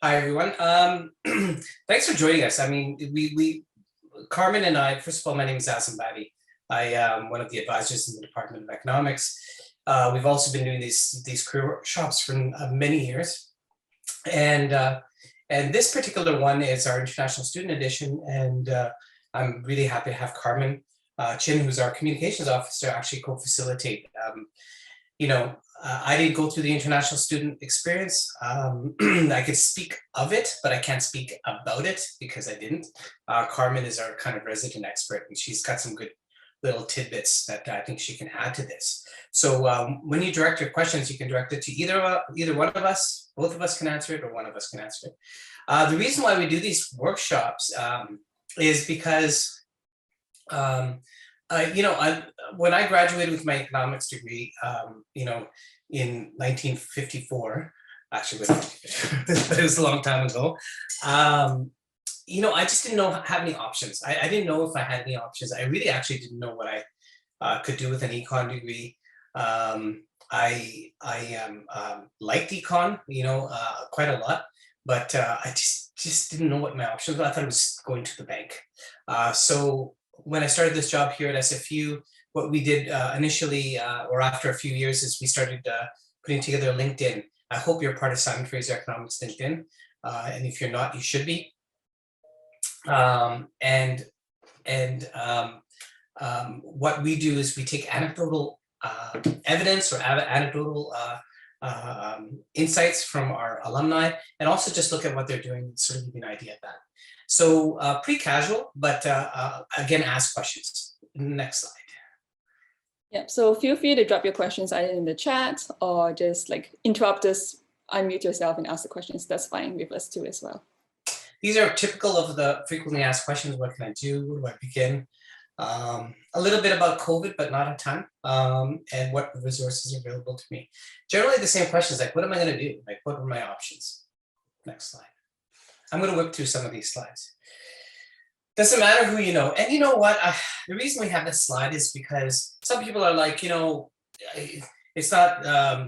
Hi, everyone. Thanks for joining us. I mean, Carmen and I, first of all, my name is Azam Bhatti. I am one of the advisors in the Department of Economics. We've also been doing these career workshops for many years. And this particular one is our International Student Edition. And I'm really happy to have Carmen Chin, who's our communications officer, actually co-facilitate. I didn't go through the international student experience. I could speak of it, but I can't speak about it because I didn't. Carmen is our kind of resident expert, and she's got some good little tidbits that I think she can add to this. So when you direct your questions, you can direct it to either one of us. Both of us can answer it, or one of us can answer it. The reason why we do these workshops is because when I graduated with my economics degree, in 1954, actually, it was a long time ago. I just didn't have any options. I didn't know if I had any options. I really actually didn't know what I could do with an econ degree. I liked econ, quite a lot, but I just didn't know what my options were. I thought it was going to the bank. So when I started this job here at SFU, what we did initially, or after a few years, is we started putting together LinkedIn. I hope you're part of Simon Fraser Economics LinkedIn, and if you're not, you should be. What we do is we take anecdotal evidence or anecdotal insights from our alumni, and also just look at what they're doing, sort of give you an idea of that. So pretty casual, but again, ask questions. Next slide. Yeah, so feel free to drop your questions either in the chat or just interrupt us, unmute yourself and ask the questions. That's fine with us too as well. These are typical of the frequently asked questions. What can I do? Where do I begin? A little bit about COVID, but not a ton. And what resources are available to me. Generally the same questions, like what am I going to do? Like what are my options? Next slide. I'm going to whip through some of these slides. Doesn't matter who you know. And you know what? The reason we have this slide is because some people are like, it's not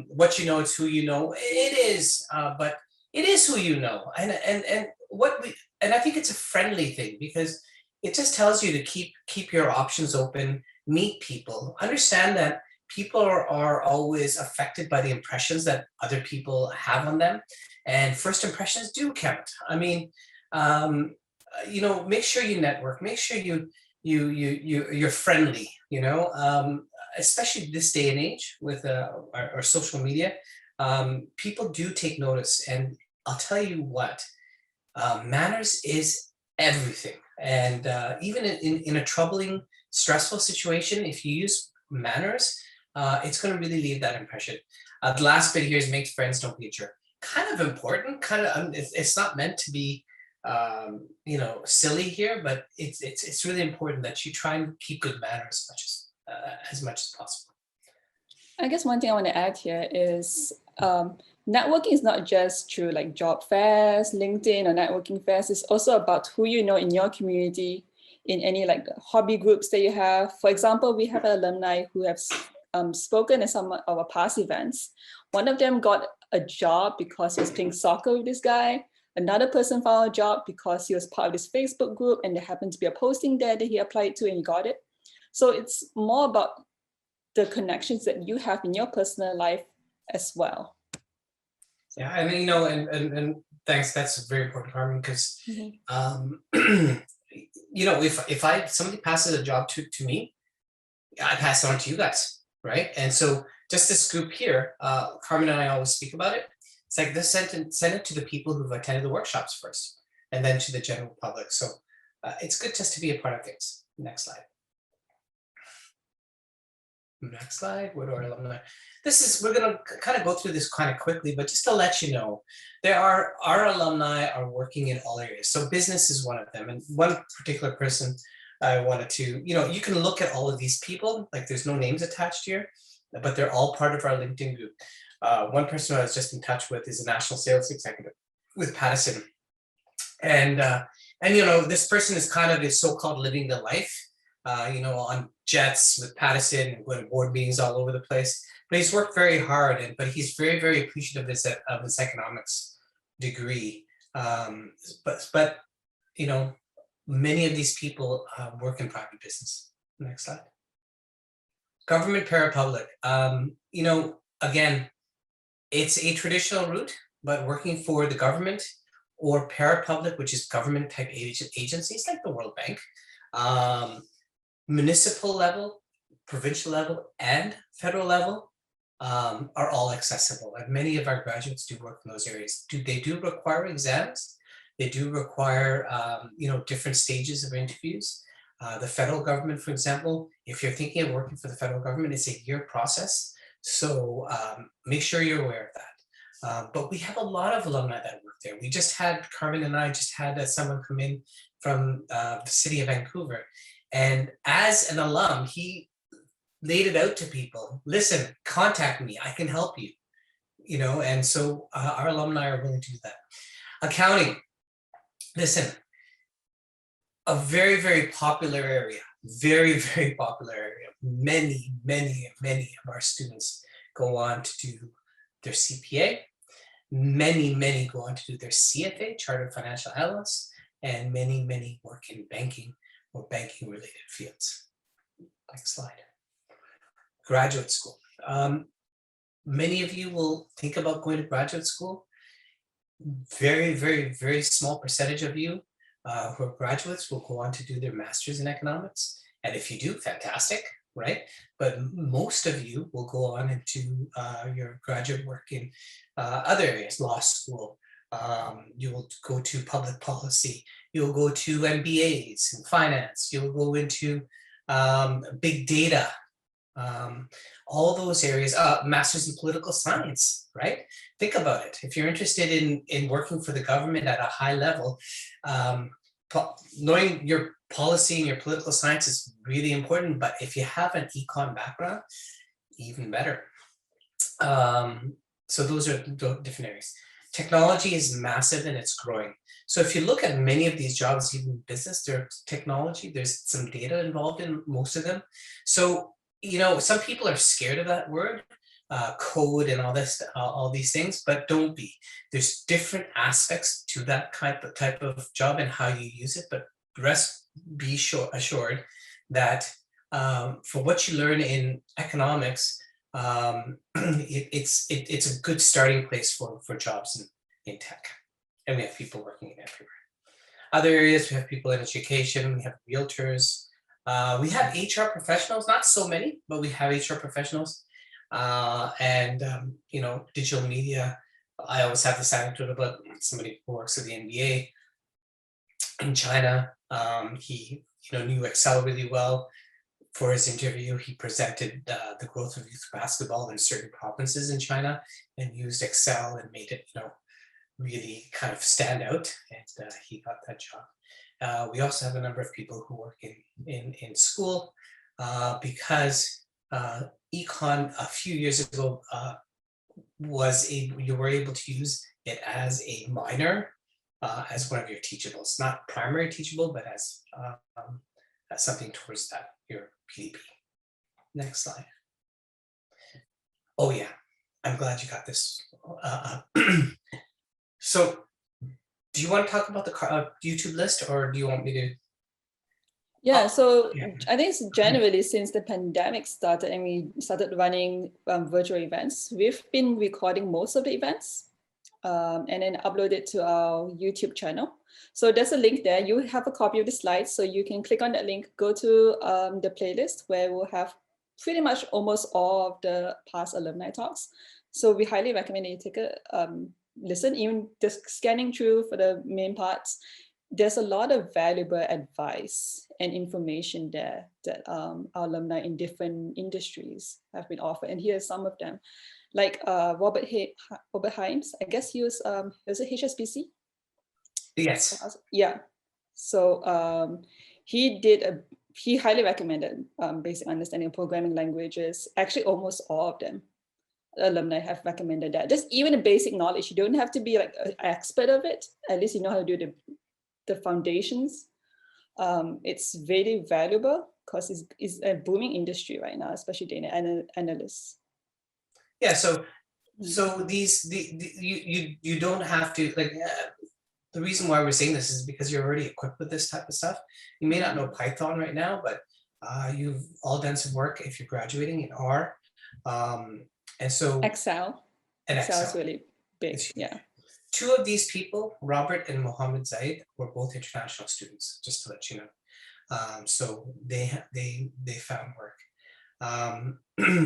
what you know, it's who you know. It is, but it is who you know. And I think it's a friendly thing because it just tells you to keep your options open, meet people, understand that people are always affected by the impressions that other people have on them. And first impressions do count. I mean, make sure you network, make sure you're friendly, especially this day and age with our social media. People do take notice, and I'll tell you what, manners is everything. And even in a troubling, stressful situation, if you use manners, it's going to really leave that impression. The last bit here is make friends, don't be a jerk. Kind of important, it's not meant to be silly here, but it's really important that you try and keep good manners as much as possible. I guess one thing I want to add here is networking is not just through job fairs, LinkedIn, or networking fairs. It's also about who you know in your community, in any hobby groups that you have. For example, we have an alumni who have spoken at some of our past events. One of them got a job because he was playing soccer with this guy. Another person found a job because he was part of this Facebook group and there happened to be a posting there that he applied to and he got it. So it's more about the connections that you have in your personal life as well. Yeah, I mean, and thanks. That's very important, Carmen, because if somebody passes a job to me, I pass it on to you guys, right? And so just this group here, Carmen and I always speak about it. It's like this send it to the people who've attended the workshops first, and then to the general public. So it's good just to be a part of things. Next slide. Next slide. What are alumni? We're going to kind of go through this kind of quickly, but just to let you know, our alumni are working in all areas. So business is one of them. And one particular person I wanted to, you can look at all of these people, there's no names attached here, but they're all part of our LinkedIn group. One person I was just in touch with is a national sales executive with Pattison. And this person is so-called living the life. On jets with Pattison and going to board meetings all over the place. But he's worked very hard, but he's very, very appreciative of his economics degree. But you know, many of these people work in private business. Next slide. Government parapublic. You know, again, it's a traditional route, but working for the government or parapublic, which is government type agencies like the World Bank, municipal level, provincial level, and federal level are all accessible. And many of our graduates do work in those areas. They do require exams. They do require you know, different stages of interviews. The federal government, for example, if you're thinking of working for the federal government, it's a year process. So make sure you're aware of that. But we have a lot of alumni that work there. We just had, Carmen and I just had someone come in from the city of Vancouver. And as an alum, he laid it out to people. Listen, contact me, I can help you. You know, and so our alumni are willing to do that. Accounting, listen, a very, very popular area, very, very popular area. Many of our students go on to do their CPA. Many go on to do their CFA, Chartered Financial Analysts, and many work in banking or banking related fields. Next slide. Graduate school. Many of you will think about going to graduate school. Very small percentage of you who are graduates will go on to do their master's in economics. And if you do, fantastic, right? But most of you will go on into your graduate work in other areas, law school. You will go to public policy. You'll go to MBAs in finance. You'll go into big data. All those areas, masters in political science, right? Think about it. If you're interested in working for the government at a high level, knowing your policy and your political science is really important, but if you have an econ background, even better. So those are different areas. Technology is massive and it's growing. So if you look at many of these jobs, even business, there's technology, there's some data involved in most of them. So you know, some people are scared of that word, code and all this, all these things, but don't be. There's different aspects to that type of job and how you use it, but be assured that for what you learn in economics, it's a good starting place for jobs in tech. And we have people working in everywhere. Other areas, we have people in education, we have realtors. We have HR professionals, not so many, but we have HR professionals. You know, digital media. I always have this anecdote about somebody who works at the NBA in China. He knew Excel really well. For his interview, he presented the growth of youth basketball in certain provinces in China and used Excel and made it, really kind of stand out. And he got that job. We also have a number of people who work in school because econ a few years ago you were able to use it as a minor, as one of your teachables, not primary teachable, but as something towards that, your PDP. Next slide. Oh yeah, I'm glad you got this. So do you want to talk about the YouTube list, or do you want me to? Yeah, so yeah. I think it's generally since the pandemic started and we started running virtual events, we've been recording most of the events and then upload it to our YouTube channel. So there's a link there. You have a copy of the slides, so you can click on that link, go to the playlist where we'll have pretty much almost all of the past alumni talks. So we highly recommend you take a listen, even just scanning through for the main parts. There's a lot of valuable advice and information there that our alumni in different industries have been offered. And here's some of them, like Robert Himes. I guess he was a HSBC. Yes. Yeah. So he highly recommended basic understanding of programming languages. Actually, almost all of them alumni have recommended that. Just even a basic knowledge. You don't have to be like an expert of it. At least you know how to do the foundations. It's very valuable because it's a booming industry right now, especially data analysts. Yeah. So these you don't have to, like, the reason why we're saying this is because you're already equipped with this type of stuff. You may not know Python right now, but you've all done some work if you're graduating in R. And so Excel. and Excel is Excel. really big. It's huge. Yeah. Two of these people, Robert and Mohammed Zaid, were both international students, just to let you know. So they found work.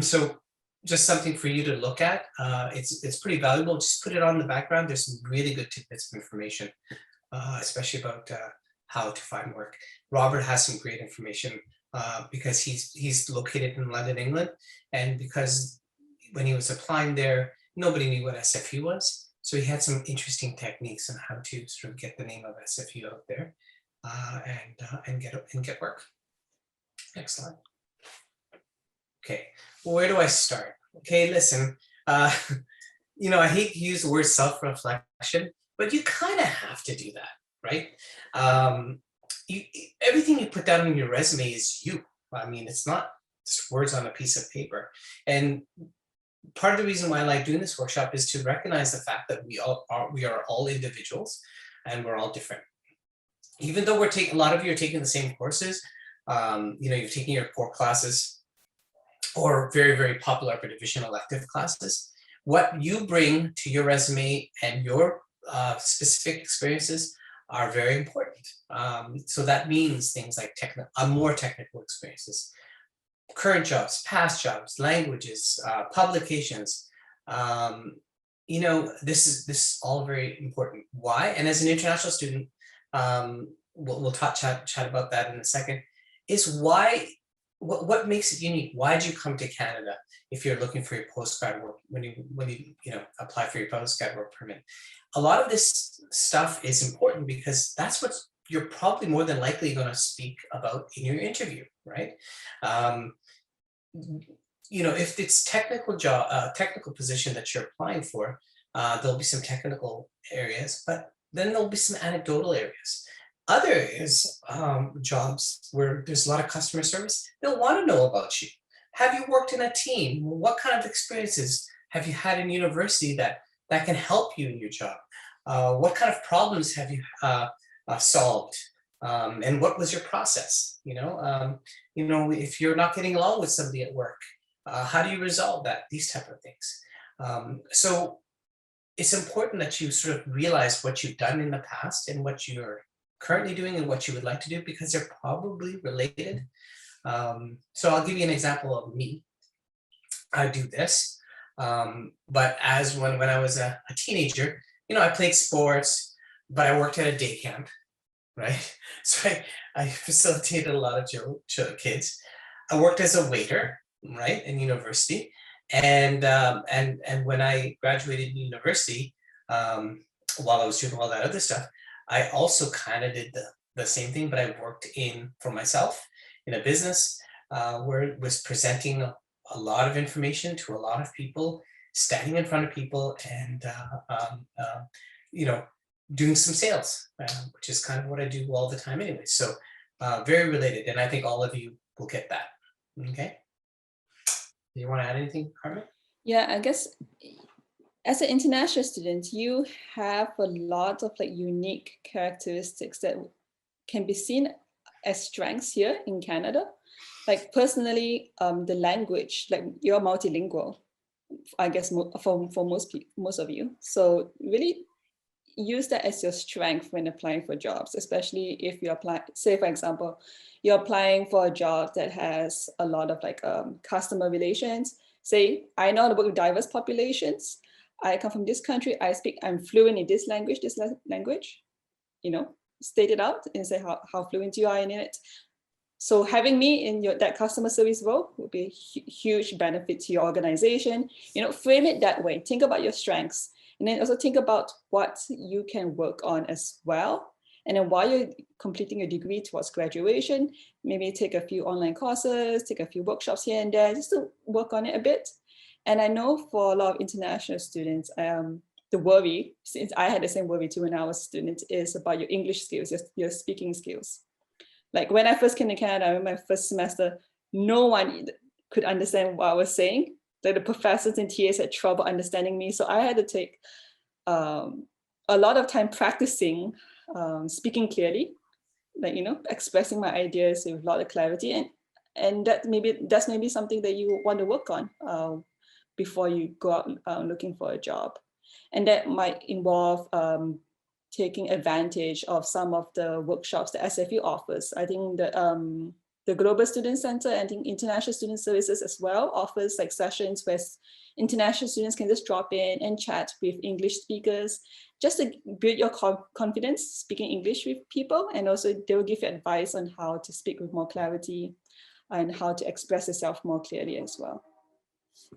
So just something for you to look at. It's pretty valuable. Just put it on the background. There's some really good tidbits of information, especially about how to find work. Robert has some great information because he's located in London, England, and because when he was applying there, nobody knew what SFU was. So he had some interesting techniques on how to sort of get the name of SFU out there and get work. Excellent. Okay, well, where do I start? Okay, listen, I hate to use the word self-reflection, but you kind of have to do that, right? Everything you put down in your resume is you. I mean, it's not just words on a piece of paper. And part of the reason why I like doing this workshop is to recognize the fact that we are all individuals and we're all different. Even though a lot of you are taking the same courses, you're taking your core classes or very, very popular upper division elective classes, what you bring to your resume and your specific experiences are very important. So that means things like more technical experiences, current jobs, past jobs, languages, publications. This is all very important. Why? And as an international student, we'll chat about that in a second, is why, what makes it unique? Why did you come to Canada if you're looking for your postgrad work, when you apply for your postgrad work permit? A lot of this stuff is important because that's what you're probably more than likely going to speak about in your interview, right? If it's technical position that you're applying for, there'll be some technical areas, but then there'll be some anecdotal areas. Other areas, jobs where there's a lot of customer service, they'll want to know about you. Have you worked in a team? What kind of experiences have you had in university that can help you in your job? What kind of problems have you solved? And what was your process? If you're not getting along with somebody at work, how do you resolve that? These type of things. So it's important that you sort of realize what you've done in the past and what you're currently doing and what you would like to do, because they're probably related. So I'll give you an example of me. I do this, but as when I was a teenager, I played sports, but I worked at a day camp, right? So I facilitated a lot of kids. I worked as a waiter, right, in university, and when I graduated university, while I was doing all that other stuff, I also kind of did the same thing, but I worked for myself in a business where it was presenting a lot of information to a lot of people, standing in front of people, and doing some sales, which is kind of what I do all the time anyway. So very related, and I think all of you will get that. Okay. Do you want to add anything, Carmen? Yeah, I guess as an international student, you have a lot of unique characteristics that can be seen as strengths here in Canada. Like personally, the language, like you're multilingual, I guess for most of you. So really use that as your strength when applying for jobs, especially if you apply, say for example, you're applying for a job that has a lot of customer relations. Say, I know how to work with diverse populations. I come from this country, I'm fluent in this language, state it out and say how fluent you are in it. So having me in that customer service role would be a huge benefit to your organization. Frame it that way. Think about your strengths, and then also think about what you can work on as well. And then while you're completing your degree towards graduation, maybe take a few online courses, take a few workshops here and there, just to work on it a bit. And I know for a lot of international students, the worry, since I had the same worry too when I was a student, is about your English skills, your speaking skills. Like when I first came to Canada, in my first semester, no one could understand what I was saying. Like the professors and TAs had trouble understanding me. So I had to take a a lot of time practicing speaking clearly, like, expressing my ideas with a lot of clarity, and that's maybe something that you want to work on before you go out looking for a job. And that might involve taking advantage of some of the workshops that SFU offers. I think the Global Student Center and I think International Student Services as well offers like sessions where international students can just drop in and chat with English speakers, just to build your confidence speaking English with people. And also they will give you advice on how to speak with more clarity and how to express yourself more clearly as well.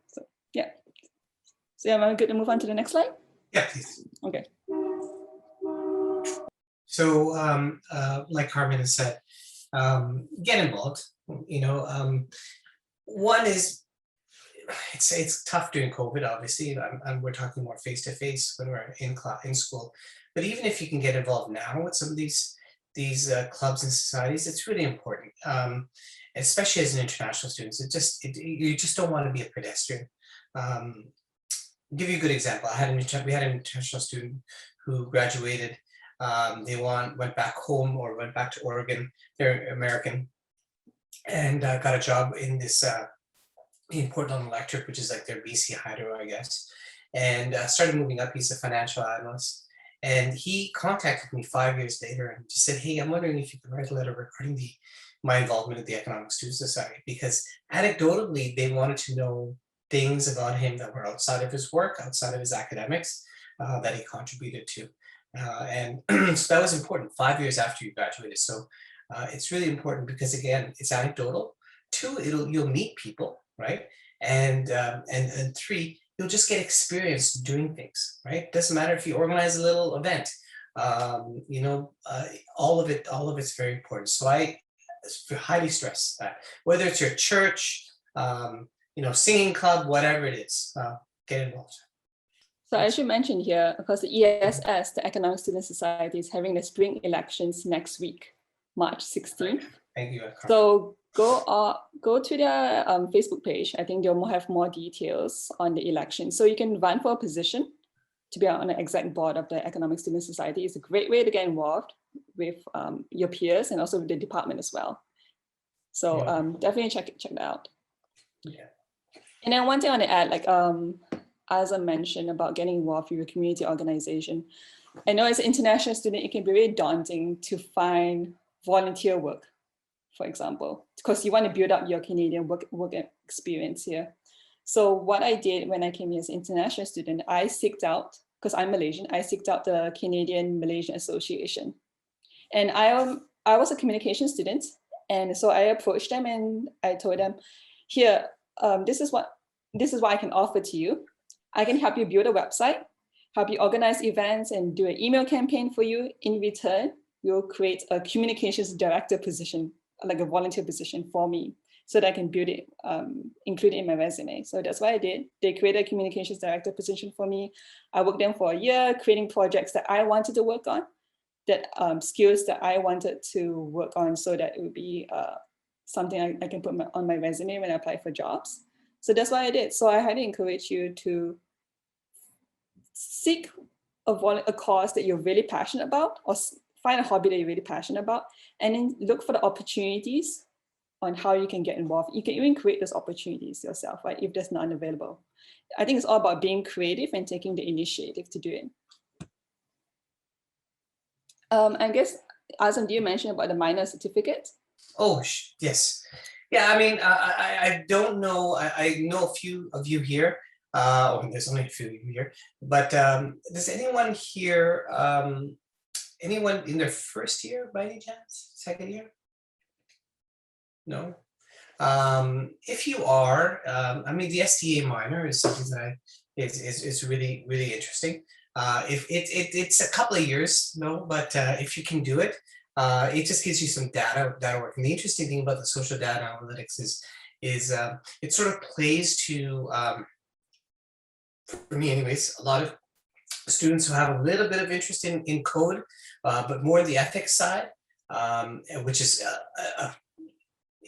So yeah. So am I good to move on to the next slide? Yeah, please. Okay. So like Carmen has said, get involved. One is, it's tough during COVID, obviously, and we're talking more face-to-face when we're in school. But even if you can get involved now with some of these clubs and societies, it's really important, especially as an international student. You just don't want to be a pedestrian. I'll give you a good example. We had an international student who graduated. They went back home or went back to Oregon. They're American, and got a job in this in Portland Electric, which is like their BC Hydro, I guess, and started moving up. He's a financial analyst, and he contacted me 5 years later and just said, "Hey, I'm wondering if you could write a letter regarding my involvement at the Economic Student Society," because anecdotally they wanted to know things about him that were outside of his work, outside of his academics, that he contributed to. And so that was important 5 years after you graduated. So it's really important because, again, it's anecdotal. 2, you'll meet people, right? And 3, you'll just get experience doing things, right? Doesn't matter if you organize a little event, all of it's very important. So I highly stress that, whether it's your church, singing club, whatever it is, get involved. So I should mention here, because the ESS, the Economic Student Society, is having the spring elections next week, March 16th. Right. Thank you. So go to their Facebook page. I think they'll have more details on the election. So you can run for a position to be on the exec board of the Economic Student Society. It's a great way to get involved with your peers and also with the department as well. So definitely check that out. Yeah. And then one thing I want to add, like Azam mentioned about getting involved with your community organization. I know as an international student, it can be very daunting to find volunteer work, for example, because you want to build up your Canadian work experience here. So what I did when I came here as an international student, I seeked out, because I'm Malaysian, I seeked out the Canadian Malaysian Association. And I was a communication student. And so I approached them and I told them, here, this is what I can offer to you. I can help you build a website, help you organize events and do an email campaign for you. In return, we'll create a communications director position, like a volunteer position for me, so that I can build it, include it in my resume. So that's what I did. They created a communications director position for me. I worked there for a year, creating projects that I wanted to work on, that skills that I wanted to work on, so that it would be something I can put on my resume when I apply for jobs. So that's what I did. So I highly encourage you to seek a cause that you're really passionate about, or find a hobby that you're really passionate about, and then look for the opportunities on how you can get involved. You can even create those opportunities yourself, right? If there's none available. I think it's all about being creative and taking the initiative to do it. I guess, Azam, do you mention about the minor certificate? Oh, yes. Yeah, I mean, I don't know. I know a few of you here. There's only a few of you here. But does anyone here, anyone in their first year by any chance? Second year? No? If you are, I mean, the STA minor is something that is really, really interesting. If it's a couple of years, no, but if you can do it, it just gives you some data work. And the interesting thing about the social data analytics is it sort of plays to, for me anyways, a lot of students who have a little bit of interest in code, but more the ethics side, which is a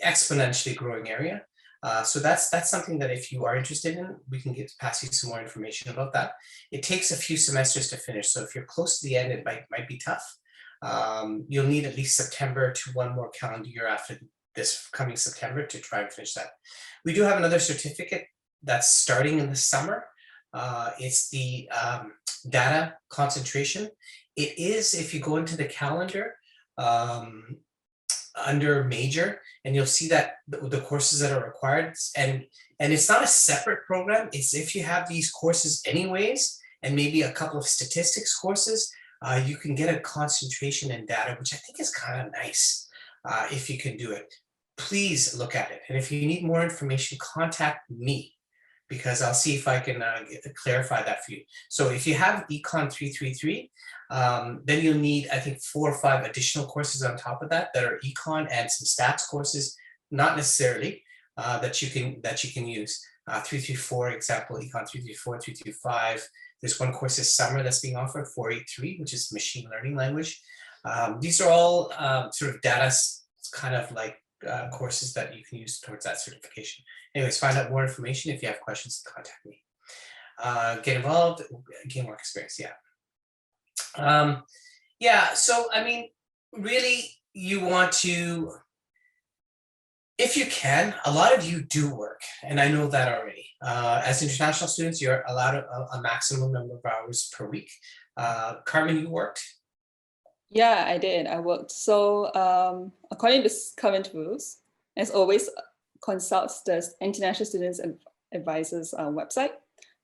exponentially growing area. So that's something that if you are interested in, we can pass you some more information about that. It takes a few semesters to finish. So if you're close to the end, it might be tough. You'll need at least September to one more calendar year after this coming September to try and finish that. We do have another certificate that's starting in the summer. It's the data concentration. It is, if you go into the calendar, under major, and you'll see that the courses that are required, and it's not a separate program. It's if you have these courses anyways, and maybe a couple of statistics courses, you can get a concentration in data, which I think is kind of nice if you can do it. Please look at it, and if you need more information, contact me, because I'll see if I can clarify that for you. So if you have Econ 333, then you'll need, I think, 4 or 5 additional courses on top of that are econ and some stats courses, not necessarily that you can use. 334 example, econ 334, 335. There's one course this summer that's being offered, 483, which is machine learning language. These are all sort of data kind of like courses that you can use towards that certification. Anyways, find out more information. If you have questions, contact me. Get involved, gain work experience. Yeah. Yeah, so I mean, really, you want to, if you can, a lot of you do work, and I know that already. As international students, you're allowed a maximum number of hours per week. Carmen, you worked? Yeah, I did. I worked. So according to current rules, as always, consult the International Students Advisors website.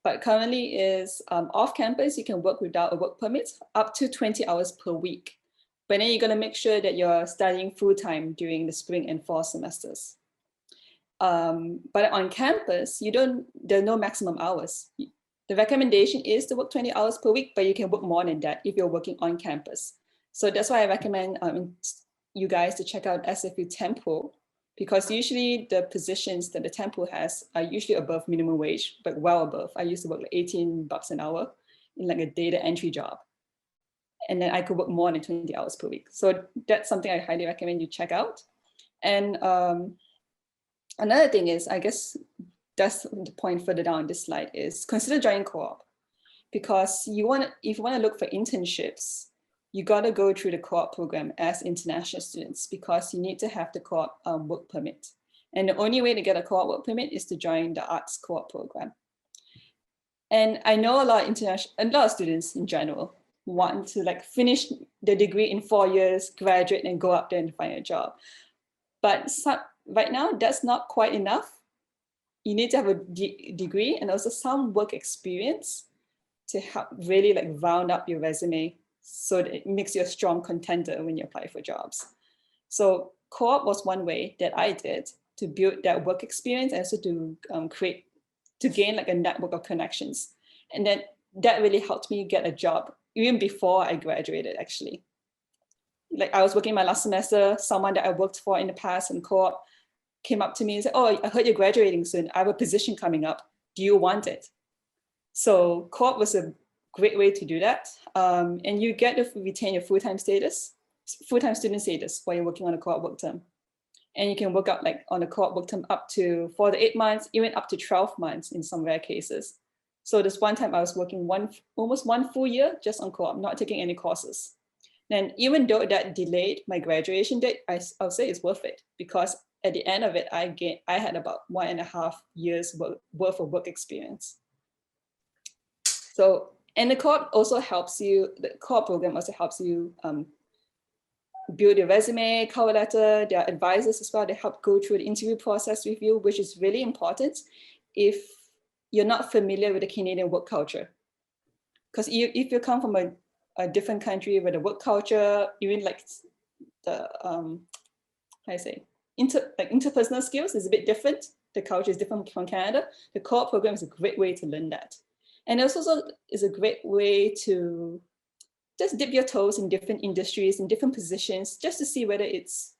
But currently is off campus, you can work without a work permit up to 20 hours per week. But then you're going to make sure that you're studying full time during the spring and fall semesters. But on campus, there are no maximum hours. The recommendation is to work 20 hours per week, but you can work more than that if you're working on campus. So that's why I recommend you guys to check out SFU Tempo, because usually the positions that the Tempo has are usually above minimum wage, but well above. I used to work like $18 an hour in like a data entry job. And then I could work more than 20 hours per week. So that's something I highly recommend you check out. And another thing is, I guess that's the point further down this slide, is consider joining co-op, because if you want to look for internships, you got to go through the co-op program as international students, because you need to have the co-op work permit. And the only way to get a co-op work permit is to join the arts co-op program. And I know a lot of students in general want to like finish the degree in 4 years, graduate, and go up there and find a job. But right now, that's not quite enough. You need to have a degree and also some work experience to help really like round up your resume, so that it makes you a strong contender when you apply for jobs. So co-op was one way that I did to build that work experience, and also to gain like a network of connections. And then that really helped me get a job even before I graduated, actually. Like I was working my last semester, someone that I worked for in the past in co-op came up to me and said, "Oh, I heard you're graduating soon. I have a position coming up. Do you want it?" So co-op was a great way to do that. And you get to retain your full-time student status while you're working on a co-op work term. And you can work out like on a co-op work term up to 4 to 8 months, even up to 12 months in some rare cases. So this one time I was working almost 1 full year just on co-op, not taking any courses. Then even though that delayed my graduation date, I'll say it's worth it, because at the end of it, I had about 1.5 years worth of work experience. So, and the co-op also helps you, the co-op program also helps you build your resume, cover letter. There are advisors as well. They help go through the interview process with you, which is really important if you're not familiar with the Canadian work culture. Because if you come from a different country where the work culture, even like the, how I say, interpersonal skills is a bit different. The culture is different from Canada. The co-op program is a great way to learn that. And it also is a great way to just dip your toes in different industries, in different positions, just to see whether it's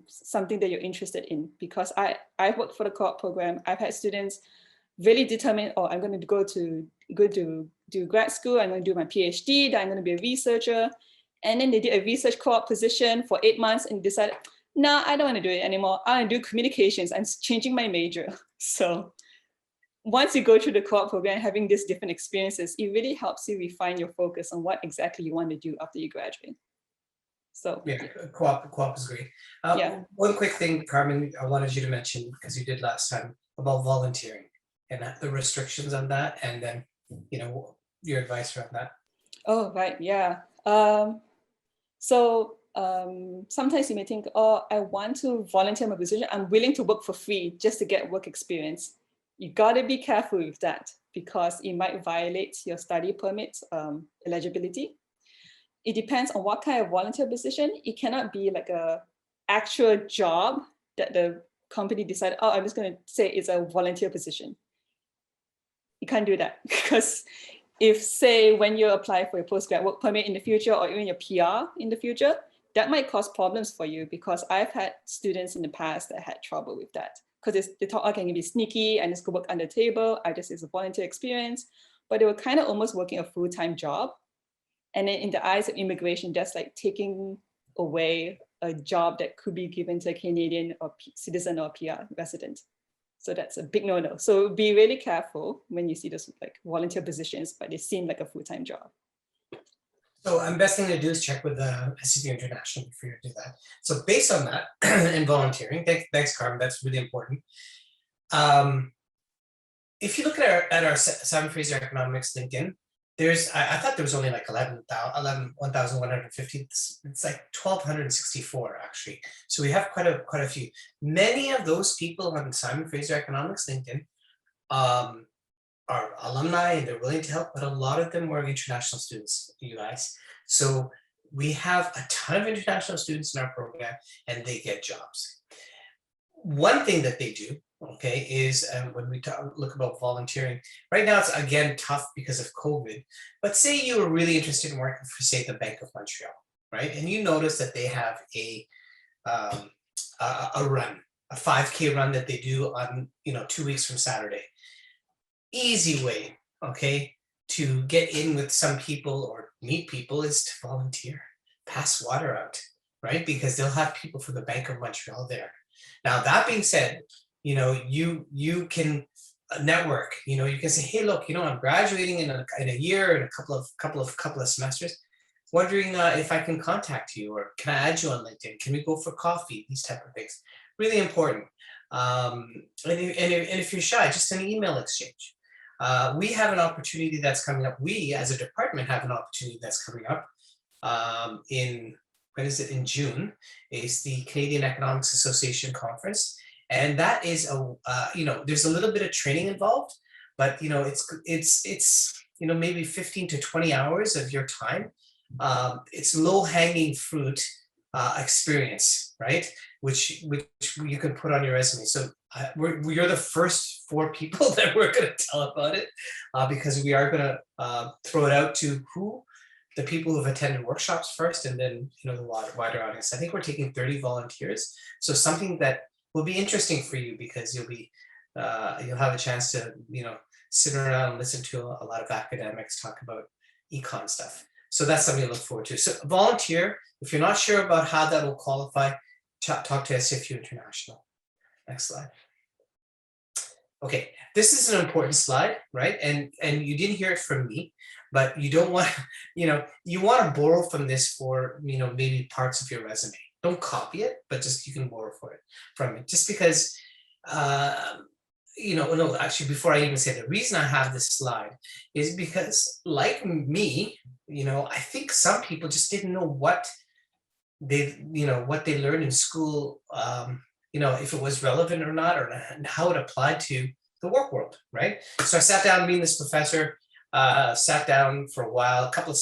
something that you're interested in. Because I've worked for the co-op program. I've had students really determined, oh, I'm going to go to do grad school, I'm going to do my PhD, then I'm going to be a researcher. And then they did a research co-op position for 8 months and decided, no, I don't want to do it anymore. I want to do communications. I'm changing my major. So once you go through the co-op program, having these different experiences, it really helps you refine your focus on what exactly you want to do after you graduate. So Yeah, co-op is great. yeah. One quick thing, Carmen, I wanted you to mention, because you did last time, about volunteering and the restrictions on that, and then, you know, your advice around that. Oh, right. Yeah. Sometimes you may think, oh, I want to volunteer my position. I'm willing to work for free just to get work experience. You got to be careful with that because it might violate your study permit eligibility. It depends on what kind of volunteer position. It cannot be like a actual job that the company decided, oh, I'm just going to say it's a volunteer position. You can't do that because if, say, when you apply for your postgrad work permit in the future or even your PR in the future, that might cause problems for you because I've had students in the past that had trouble with that because they thought, okay, I can be sneaky and just go work under the table. I just, it's a volunteer experience, but they were kind of almost working a full-time job. And then in the eyes of immigration, that's like taking away a job that could be given to a Canadian or citizen or PR resident. So that's a big no-no. So be really careful when you see those like volunteer positions, but they seem like a full-time job. So best thing to do is check with the SFU International before you do that. So based on that and volunteering, thanks, Carmen, that's really important. If you look at our Simon Fraser Economics LinkedIn, there's, I thought there was only like 1,150. It's like 1,264 actually. So we have quite a few. Many of those people on Simon Fraser Economics LinkedIn are alumni and they're willing to help, but a lot of them were international students, you guys. So we have a ton of international students in our program and they get jobs. One thing that they do, okay, is when we look about volunteering, right now it's again tough because of COVID, but say you were really interested in working for, say, the Bank of Montreal, right? And you notice that they have a run, a 5K run that they do on, 2 weeks from Saturday. Easy way, okay, to get in with some people or meet people is to volunteer, pass water out, right? Because they'll have people from the Bank of Montreal there. Now, that being said, you can network, you can say, hey, look, I'm graduating in a year and a couple of semesters, wondering if I can contact you or can I add you on LinkedIn? Can we go for coffee? These type of things, really important. And if you're shy, just an email exchange. We have an opportunity that's coming up. We, as a department, have an opportunity that's coming up in June. Is the Canadian Economics Association conference, and that is there's a little bit of training involved, but it's maybe 15 to 20 hours of your time. It's low-hanging fruit experience, right? Which you can put on your resume. So you're the first 4 people that we're going to tell about it because we are going to throw it out to the people who have attended workshops first, and then the wider audience. I think we're taking 30 volunteers, so something that will be interesting for you because you'll have a chance to sit around and listen to a lot of academics talk about econ stuff. So that's something to look forward to. So volunteer. If you're not sure about how that will qualify, talk to SFU International. Next slide. Okay, this is an important slide, right? And you didn't hear it from me, but you don't want, you want to borrow from this for, maybe parts of your resume. Don't copy it, but just you can borrow from it. Just because, no, actually, before I even say the reason I have this slide is because, like me, I think some people just didn't know what they learned in school, if it was relevant or not, or how it applied to the work world, right? So I sat down, me and this professor sat down for a while, a couple of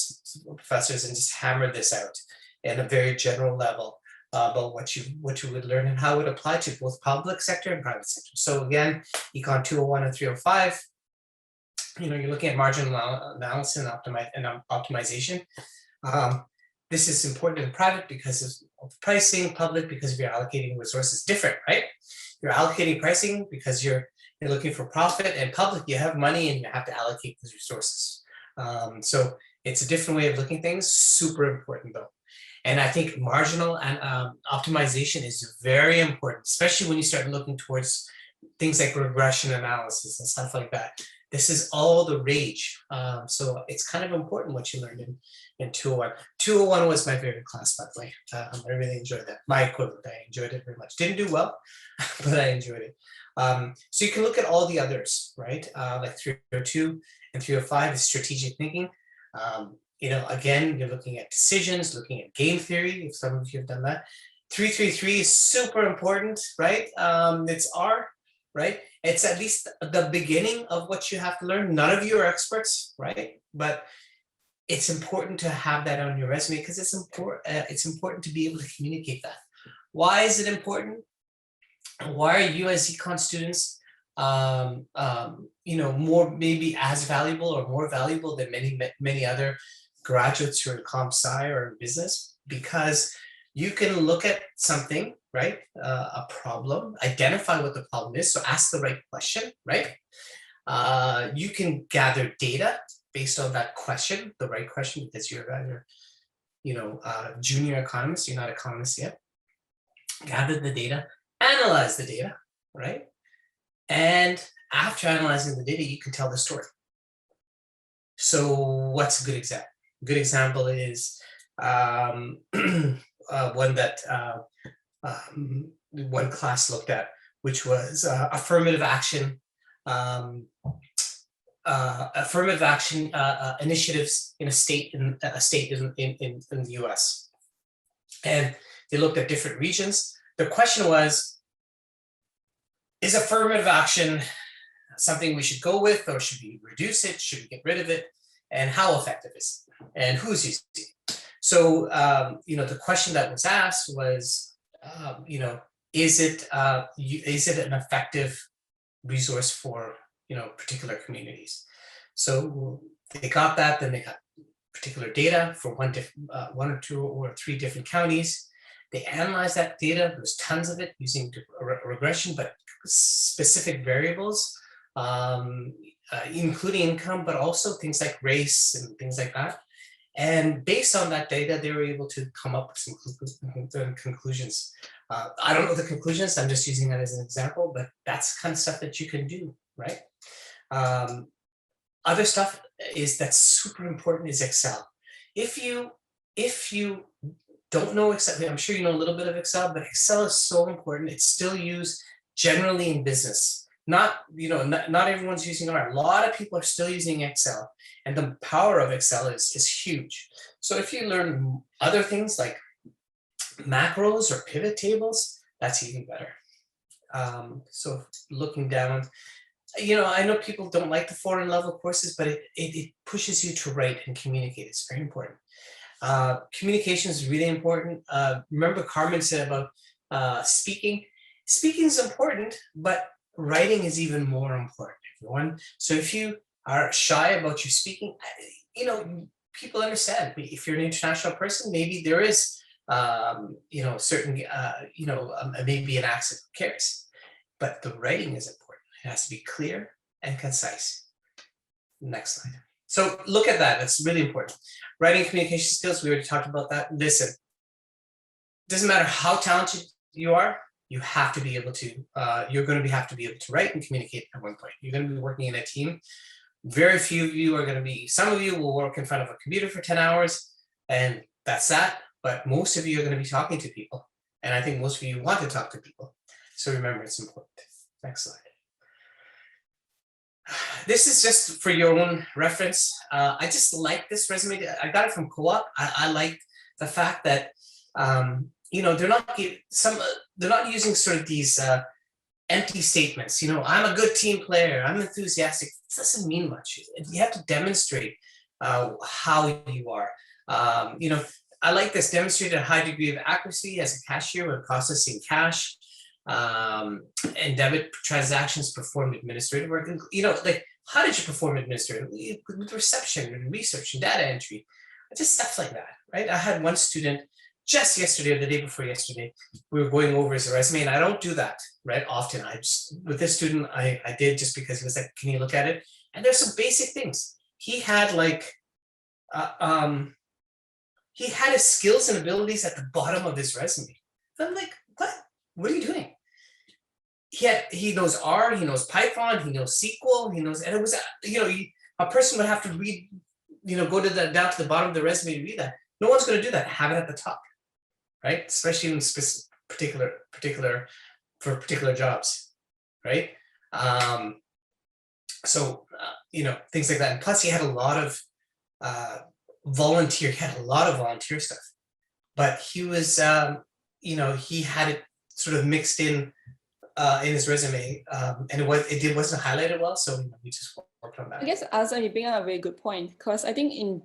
professors, and just hammered this out at a very general level about what you would learn and how it would apply to both public sector and private sector. So again, Econ 201 and 305, you're looking at marginal analysis and optimization. This is important in private because of pricing, public because of your allocating resources different, right? You're allocating pricing because you're looking for profit, and public, you have money and you have to allocate those resources. So it's a different way of looking at things, super important though. And I think marginal and optimization is very important, especially when you start looking towards things like regression analysis and stuff like that. This is all the rage. So it's kind of important what you learned in 201. 201 was my favorite class, by the way. I really enjoyed that. My equivalent, I enjoyed it very much. Didn't do well, but I enjoyed it. So you can look at all the others, right? Like 302 and 305 is strategic thinking. You know, again, you're looking at decisions, looking at game theory, if some of you have done that. 333 is super important, right? It's R, right? It's at least the beginning of what you have to learn. None of you are experts, right? But it's important to have that on your resume because it's important to be able to communicate that. Why is it important? Why are you as econ students, you know, more maybe as valuable or more valuable than many other graduates who are in comp sci or in business? Because you can look at something, right? A problem, identify what the problem is. So ask the right question, right? You can gather data based on that question, the right question, because you're either, you know, junior economist, you're not economist yet. Gather the data, analyze the data, right? And after analyzing the data, you can tell the story. So what's a good example? Good example is one that one class looked at, which was affirmative action initiatives in a state in the US. And they looked at different regions. The question was, is affirmative action something we should go with, or should we reduce it? Should we get rid of it? And how effective is it? And who's using it? So, you know, the question that was asked was, you know, is it an effective resource for, you know, particular communities? So they got that, then they got particular data for one or two or three different counties. They analyzed that data. There's tons of it using regression, but specific variables, including income, but also things like race and things like that. And based on that data, they were able to come up with some conclusions. I don't know the conclusions, I'm just using that as an example, but that's the kind of stuff that you can do, right? Other stuff is that's super important is Excel. If you don't know Excel, I'm sure you know a little bit of Excel, but Excel is so important. It's still used generally in business. Not, you know, not everyone's using R. A lot of people are still using Excel, and the power of Excel is huge. So if you learn other things like macros or pivot tables, that's even better. So looking down, you know, I know people don't like the foreign level courses, but it pushes you to write and communicate. It's very important. Communication is really important. Remember Carmen said about speaking. Speaking is important, but writing is even more important, everyone. So if you are shy about your speaking, you know, people understand. If you're an international person, maybe there is, you know, certain, you know, maybe an accent, who cares? But the writing is important. It has to be clear and concise. Next slide. So look at that. That's really important. Writing and communication skills, we already talked about that. Listen, doesn't matter how talented you are, you have to be able to, you're going to have to be able to write and communicate at one point. You're going to be working in a team. Very few of you are going to be, some of you will work in front of a computer for 10 hours and that's that. But most of you are going to be talking to people. And I think most of you want to talk to people. So remember, it's important. Next slide. This is just for your own reference. I just like this resume. I got it from Co-op. I like the fact that, you know, they're not using sort of these empty statements. You know, I'm a good team player. I'm enthusiastic. It doesn't mean much. You have to demonstrate how you are. You know, I like this, demonstrated a high degree of accuracy as a cashier when processing cash. And debit transactions, performed administrative work. You know, like, how did you perform administrative? With reception and research and data entry, just stuff like that, right? I had one student just yesterday or the day before yesterday, we were going over his resume, and I don't do that, right, often. I just, with this student, I did just because he was like, can you look at it? And there's some basic things. He had like, he had his skills and abilities at the bottom of his resume. I'm like, what are you doing? He knows R, he knows Python, he knows SQL, he knows, and it was, a person would have to read, go down to the bottom of the resume to read that. No one's going to do that. Have it at the top, right? Especially in particular jobs, right? Things like that. And plus, he had a lot of volunteer stuff, but he was, he had it sort of mixed in his resume, and it wasn't highlighted well, so we just worked on that. I guess Azam, you bring up a very good point, because I think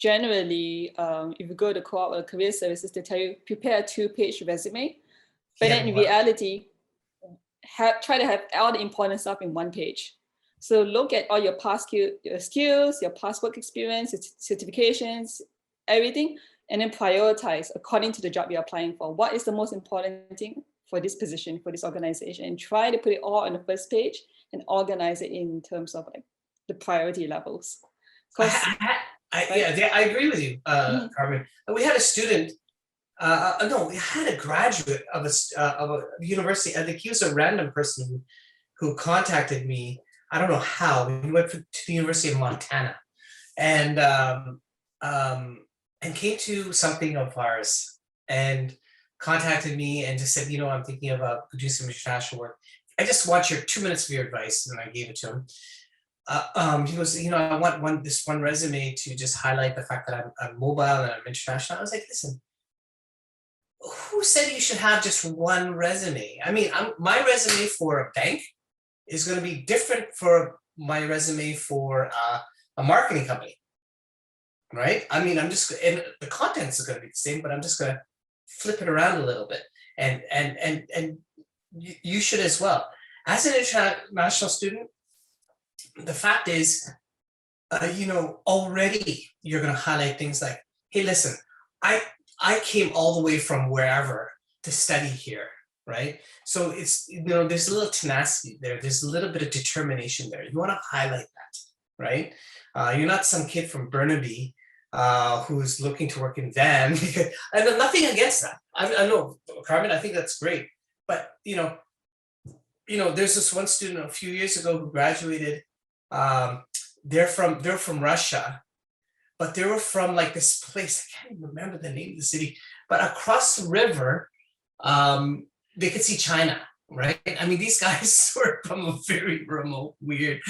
generally, if you go to co-op or career services, they tell you prepare a 2-page resume, but then in reality, try to have all the important stuff in 1 page. So look at all your past skills, your past work experience, certifications, everything, and then prioritize according to the job you're applying for. What is the most important thing for this position, for this organization, and try to put it all on the first page and organize it in terms of like the priority levels. I agree with you, Carmen. We had a student, we had a graduate of a university. I think he was a random person who contacted me. I don't know how. He went to the University of Montana, and came to something of ours and contacted me and just said, I'm thinking about doing some international work. I just want your 2 minutes of your advice, and I gave it to him. He goes, I want this one resume to just highlight the fact that I'm mobile and I'm international. I was like, listen, who said you should have just one resume? I mean, my resume for a bank is going to be different for my resume for a marketing company, right? I mean, and the contents is going to be the same, but I'm just going to flip it around a little bit, and you should as well. As an international student, the fact is, already you're going to highlight things like, hey, listen, I came all the way from wherever to study here, right? So it's, there's a little tenacity there. There's a little bit of determination there. You want to highlight that, right? You're not some kid from Burnaby who's looking to work in Van. I have nothing against that. I know, Carmen, I think that's great. But, there's this one student a few years ago who graduated. They're from Russia, but they were from like this place. I can't even remember the name of the city, but across the river, they could see China, right? I mean, these guys were from a very remote, weird,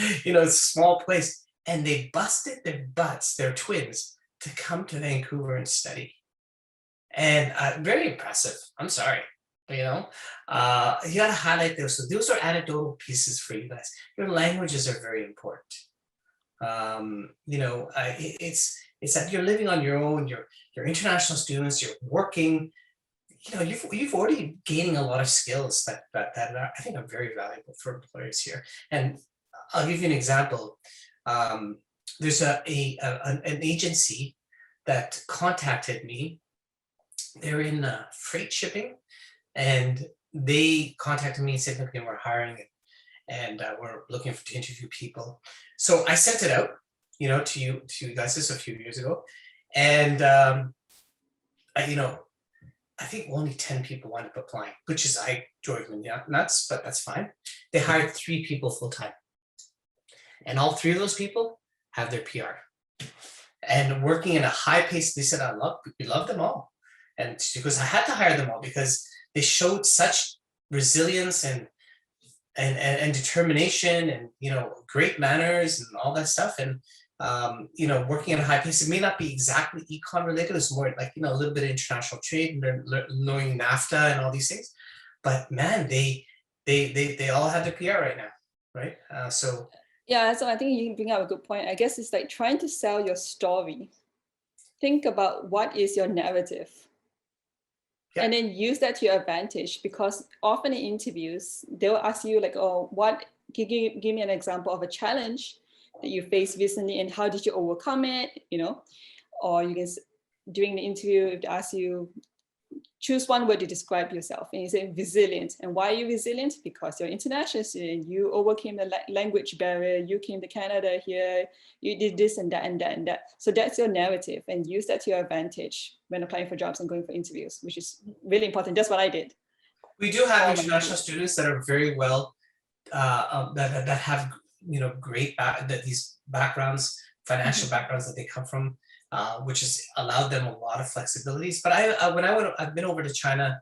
small place, and they busted their butts, they're twins, to come to Vancouver and study. And very impressive. I'm sorry. You got to highlight those. So those are anecdotal pieces for you guys. Your languages are very important. It's that you're living on your own. You're international students. You're working. You've already gaining a lot of skills that I think are very valuable for employers here. And I'll give you an example. There's an agency that contacted me. They're in freight shipping, and they contacted me and said, "Okay, we're hiring, and we're looking to interview people." So I sent it out, to you guys this a few years ago, and I think only 10 people wound up applying, which is I drove me nuts, but that's fine. They hired 3 people full time, and all 3 of those people have their PR. And working in a high pace, they said, we love them all. And because I had to hire them all because they showed such resilience and determination and, great manners and all that stuff. And, working at a high pace, it may not be exactly econ related. It's more like, a little bit of international trade and knowing NAFTA and all these things. But man, they all have their PR right now, right? Yeah, so I think you bring up a good point. I guess it's like trying to sell your story. Think about what is your narrative. Yeah. And then use that to your advantage, because often in interviews, they'll ask you like, oh, give me an example of a challenge that you faced recently and how did you overcome it, Or you can, during the interview, if they ask you, choose one word to describe yourself. And you say resilient. And why are you resilient? Because you're international student. You overcame the language barrier. You came to Canada here. You did this and that and that and that. So that's your narrative, and use that to your advantage when applying for jobs and going for interviews, which is really important. That's what I did. We do have international students that are very well, that have, you know, great these backgrounds, financial backgrounds that they come from, which has allowed them a lot of flexibilities. But I've been over to China,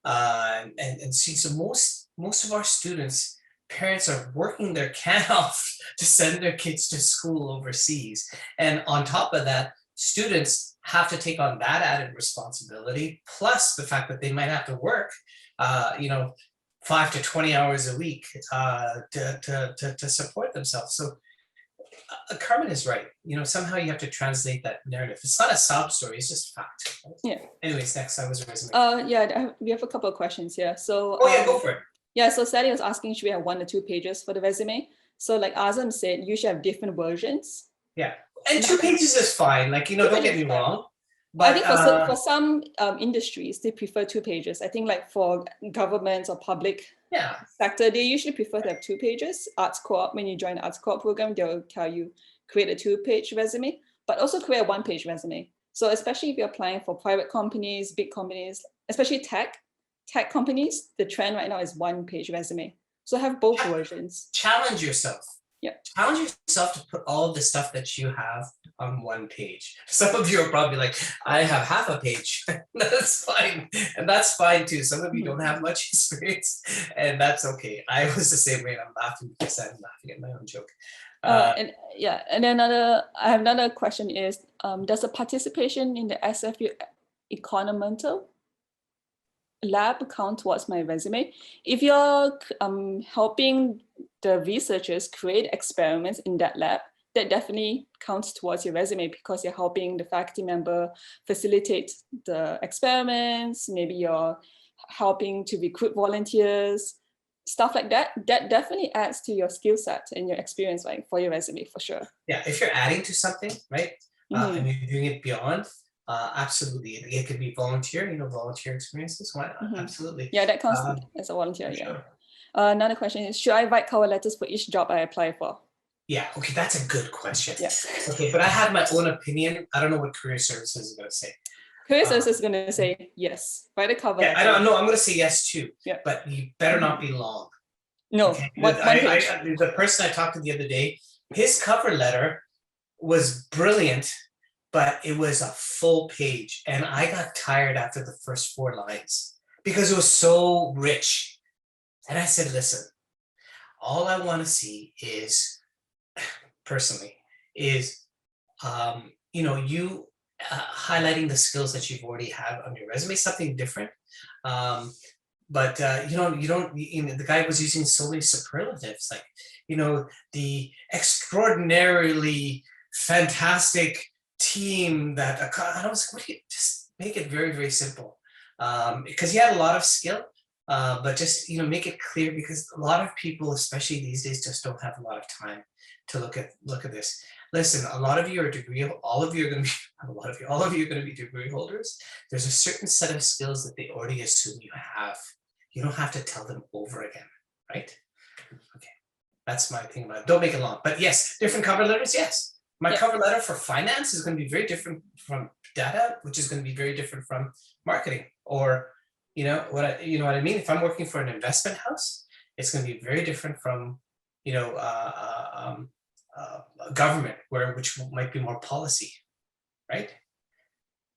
and see, so most of our students, parents are working their can off to send their kids to school overseas, and on top of that, students have to take on that added responsibility, plus the fact that they might have to work, you know, 5 to 20 hours a week, to support themselves. So Carmen is right. You know, somehow you have to translate that narrative. It's not a sob story, it's just fact. Yeah. Anyways, next, I was resume. Yeah, we have a couple of questions here. So oh yeah, go for it. Yeah, so Sally was asking, should we have 1 or 2 pages for the resume? So like Azam said, you should have different versions. Yeah, and 2 pages is fine. Like, you know, don't get me wrong. But I think for some industries, they prefer 2 pages. I think like for government or public sector, they usually prefer to have 2 pages. Arts Co-op, when you join the Arts Co-op program, they'll tell you create a 2-page resume, but also create a 1-page resume. So especially if you're applying for private companies, big companies, especially tech companies, the trend right now is 1-page resume. So have both versions. Challenge yourself. Yeah. Challenge yourself to put all of the stuff that you have on 1 page. Some of you are probably like, I have half a page. That's fine. And that's fine too. Some of you don't have much experience, and that's okay. I was the same way, and I'm laughing because I'm laughing at my own joke. And then I have another question is, does the participation in the SFU Economics lab count towards my resume? If you're helping the researchers create experiments in that lab, that definitely counts towards your resume, because you're helping the faculty member facilitate the experiments. Maybe you're helping to recruit volunteers, stuff like that. That definitely adds to your skill set and your experience, right, for your resume, for sure. Yeah, if you're adding to something, right, and you're doing it beyond, absolutely. It could be volunteer, you know, volunteer experiences. Why not? Absolutely. Yeah, that counts as a volunteer. Yeah. Sure. Another question is, should I write cover letters for each job I apply for? Yeah, okay, that's a good question. Yeah. Okay, but I have my own opinion. I don't know what career services is going to say. Career services is going to say yes. Write a cover letter. I don't know. I'm going to say yes too. Yeah. But you better not be long. No, okay? one page. The person I talked to the other day, his cover letter was brilliant, but it was a full page, and I got tired after the first 4 lines because it was so rich. And I said, listen, all I want to see is, personally, is you know, you highlighting the skills that you've already had on your resume, something different. But you know, the guy was using so many superlatives, like, you know, the extraordinarily fantastic team that, I was like, what do you, just make it very, very simple, because he had a lot of skill, but just, you know, make it clear, because a lot of people, especially these days, just don't have a lot of time to look at this. Listen, a lot of you are all of you are going to be degree holders. There's a certain set of skills that they already assume you have. You don't have to tell them over again, right? Okay, that's my thing about it. Don't make it long, but yes, different cover letters, yes. My cover letter for finance is going to be very different from data, which is going to be very different from marketing, or, you know what I mean? If I'm working for an investment house, it's going to be very different from, you know, government, which might be more policy, right?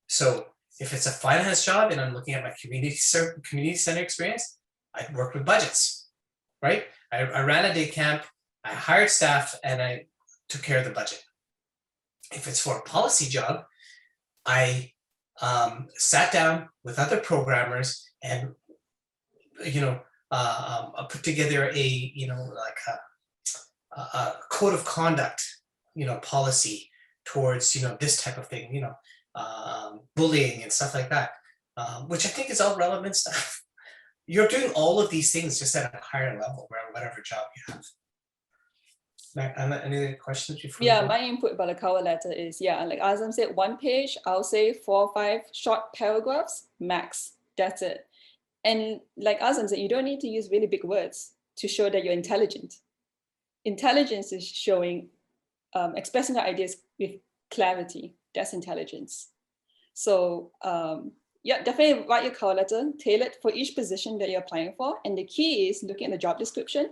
So if it's a finance job and I'm looking at my community center experience, I worked with budgets, right? I ran a day camp, I hired staff, and I took care of the budget. If it's for a policy job, I sat down with other programmers and, you know, put together a, you know, like a code of conduct, you know, policy towards, you know, this type of thing, you know, bullying and stuff like that, which I think is all relevant stuff. You're doing all of these things just at a higher level, whatever job you have. Any questions before? Yeah, my input about the cover letter is, like Azam said, 1 page. I'll say 4 or 5 short paragraphs max. That's it. And like Azam said, you don't need to use really big words to show that you're intelligent. Intelligence is showing, expressing your ideas with clarity. That's intelligence. So yeah, definitely write your cover letter, tailored for each position that you're applying for. And the key is looking at the job description,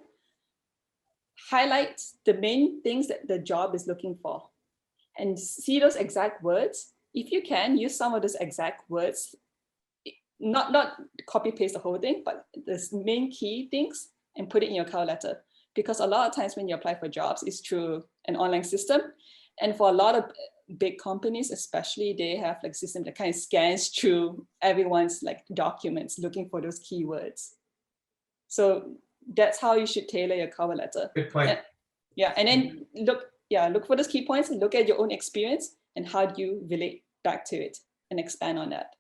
highlight the main things that the job is looking for, and see those exact words. If you can, use some of those exact words, not copy paste the whole thing, but the main key things, and put it in your cover letter. Because a lot of times when you apply for jobs, it's through an online system. And for a lot of big companies, especially, they have like system that kind of scans through everyone's like documents looking for those keywords. So that's how you should tailor your cover letter. Good point. And, yeah, and then look for those key points and look at your own experience and how do you relate back to it and expand on that.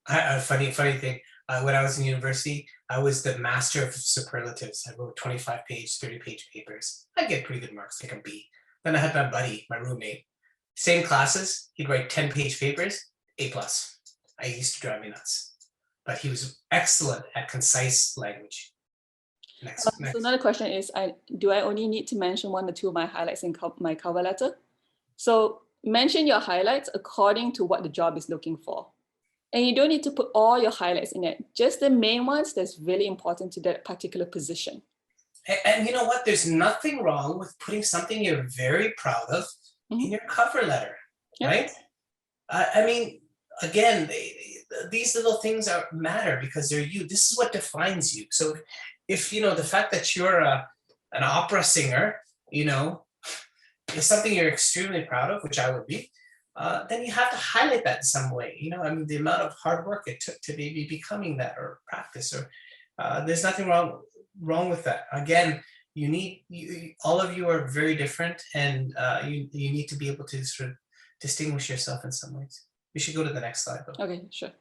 A funny thing. When I was in university, I was the master of superlatives. I wrote 25-page, 30-page papers. I get pretty good marks, like a B. Then I had my buddy, my roommate, same classes. He'd write 10-page papers, A+. I used to drive me nuts, but he was excellent at concise language. Next. So another question is, do I only need to mention 1 or 2 of my highlights in my cover letter? So mention your highlights according to what the job is looking for. And you don't need to put all your highlights in it, just the main ones that's really important to that particular position. And you know what? There's nothing wrong with putting something you're very proud of in your cover letter, right? I mean, again, these little things matter because they're you. This is what defines you. So if, you know, the fact that you're an opera singer, you know, is something you're extremely proud of, which I would be, then you have to highlight that in some way. You know, I mean, the amount of hard work it took to maybe becoming that, or practice, or there's nothing wrong with that. Again, all of you are very different, and you need to be able to sort of distinguish yourself in some ways. We should go to the next slide, though. Okay, sure.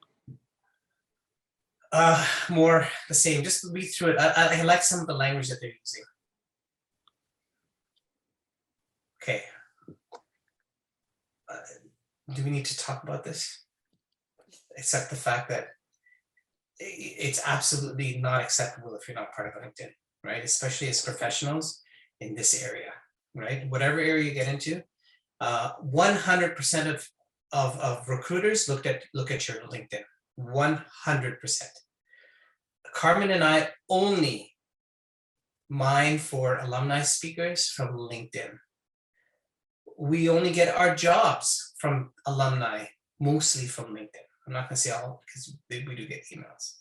More the same, just read through it. I like some of the language that they're using. Okay. Do we need to talk about this? Except the fact that it's absolutely not acceptable if you're not part of LinkedIn, right? Especially as professionals in this area, right? Whatever area you get into, 100% of recruiters look at your LinkedIn. 100%. Carmen and I only mine for alumni speakers from LinkedIn. We only get our jobs from alumni, mostly from LinkedIn. I'm not going to say all, because we do get emails.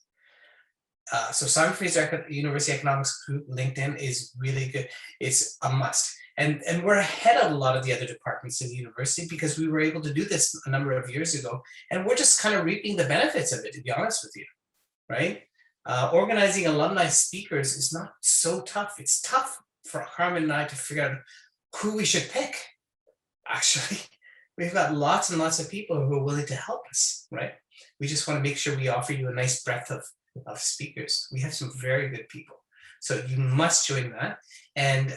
So Simon Fraser University Economics Group LinkedIn is really good. It's a must. And we're ahead of a lot of the other departments in the university because we were able to do this a number of years ago. And we're just kind of reaping the benefits of it, to be honest with you, right? Organizing alumni speakers is not so tough. It's tough for Carmen and I to figure out who we should pick. Actually, we've got lots and lots of people who are willing to help us, right? We just want to make sure we offer you a nice breadth of speakers. We have some very good people. So you must join that. And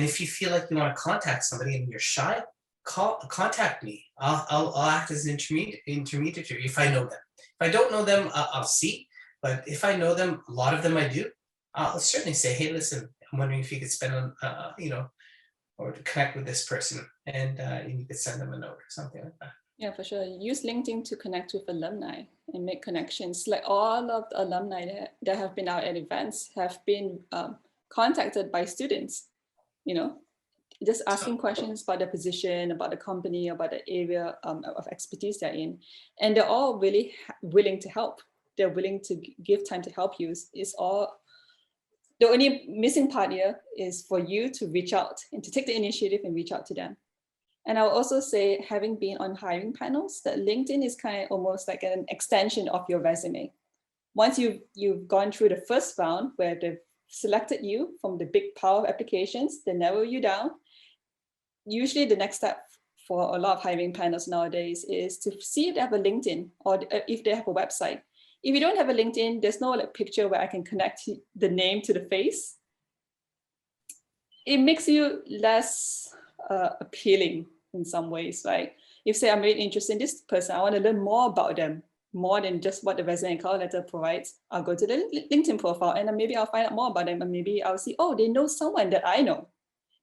if you feel like you want to contact somebody and you're shy, contact me. I'll act as an intermediary if I know them. If I don't know them, I'll see. But if I know them, a lot of them I do, I'll certainly say, hey, listen, I'm wondering if you could spend or to connect with this person, and you could send them a note or something like that. Yeah, for sure. Use LinkedIn to connect with alumni and make connections. Like all of the alumni that have been out at events have been contacted by students, you know, just asking questions about the position, about the company, about the area of expertise they're in. And they're all really willing to help. They're willing to give time to help you. It's all, the only missing part here is for you to reach out and to take the initiative and reach out to them. And I'll also say, having been on hiring panels, that LinkedIn is kind of almost like an extension of your resume. Once you've gone through the first round where they've selected you from the big pile of applications, they narrow you down. Usually the next step for a lot of hiring panels nowadays is to see if they have a LinkedIn or if they have a website. If you don't have a LinkedIn, there's no like picture where I can connect the name to the face. It makes you less appealing in some ways, right? If say I'm really interested in this person, I want to learn more about them, more than just what the resume and cover letter provides, I'll go to the LinkedIn profile and then maybe I'll find out more about them, and maybe I'll see, oh, they know someone that I know.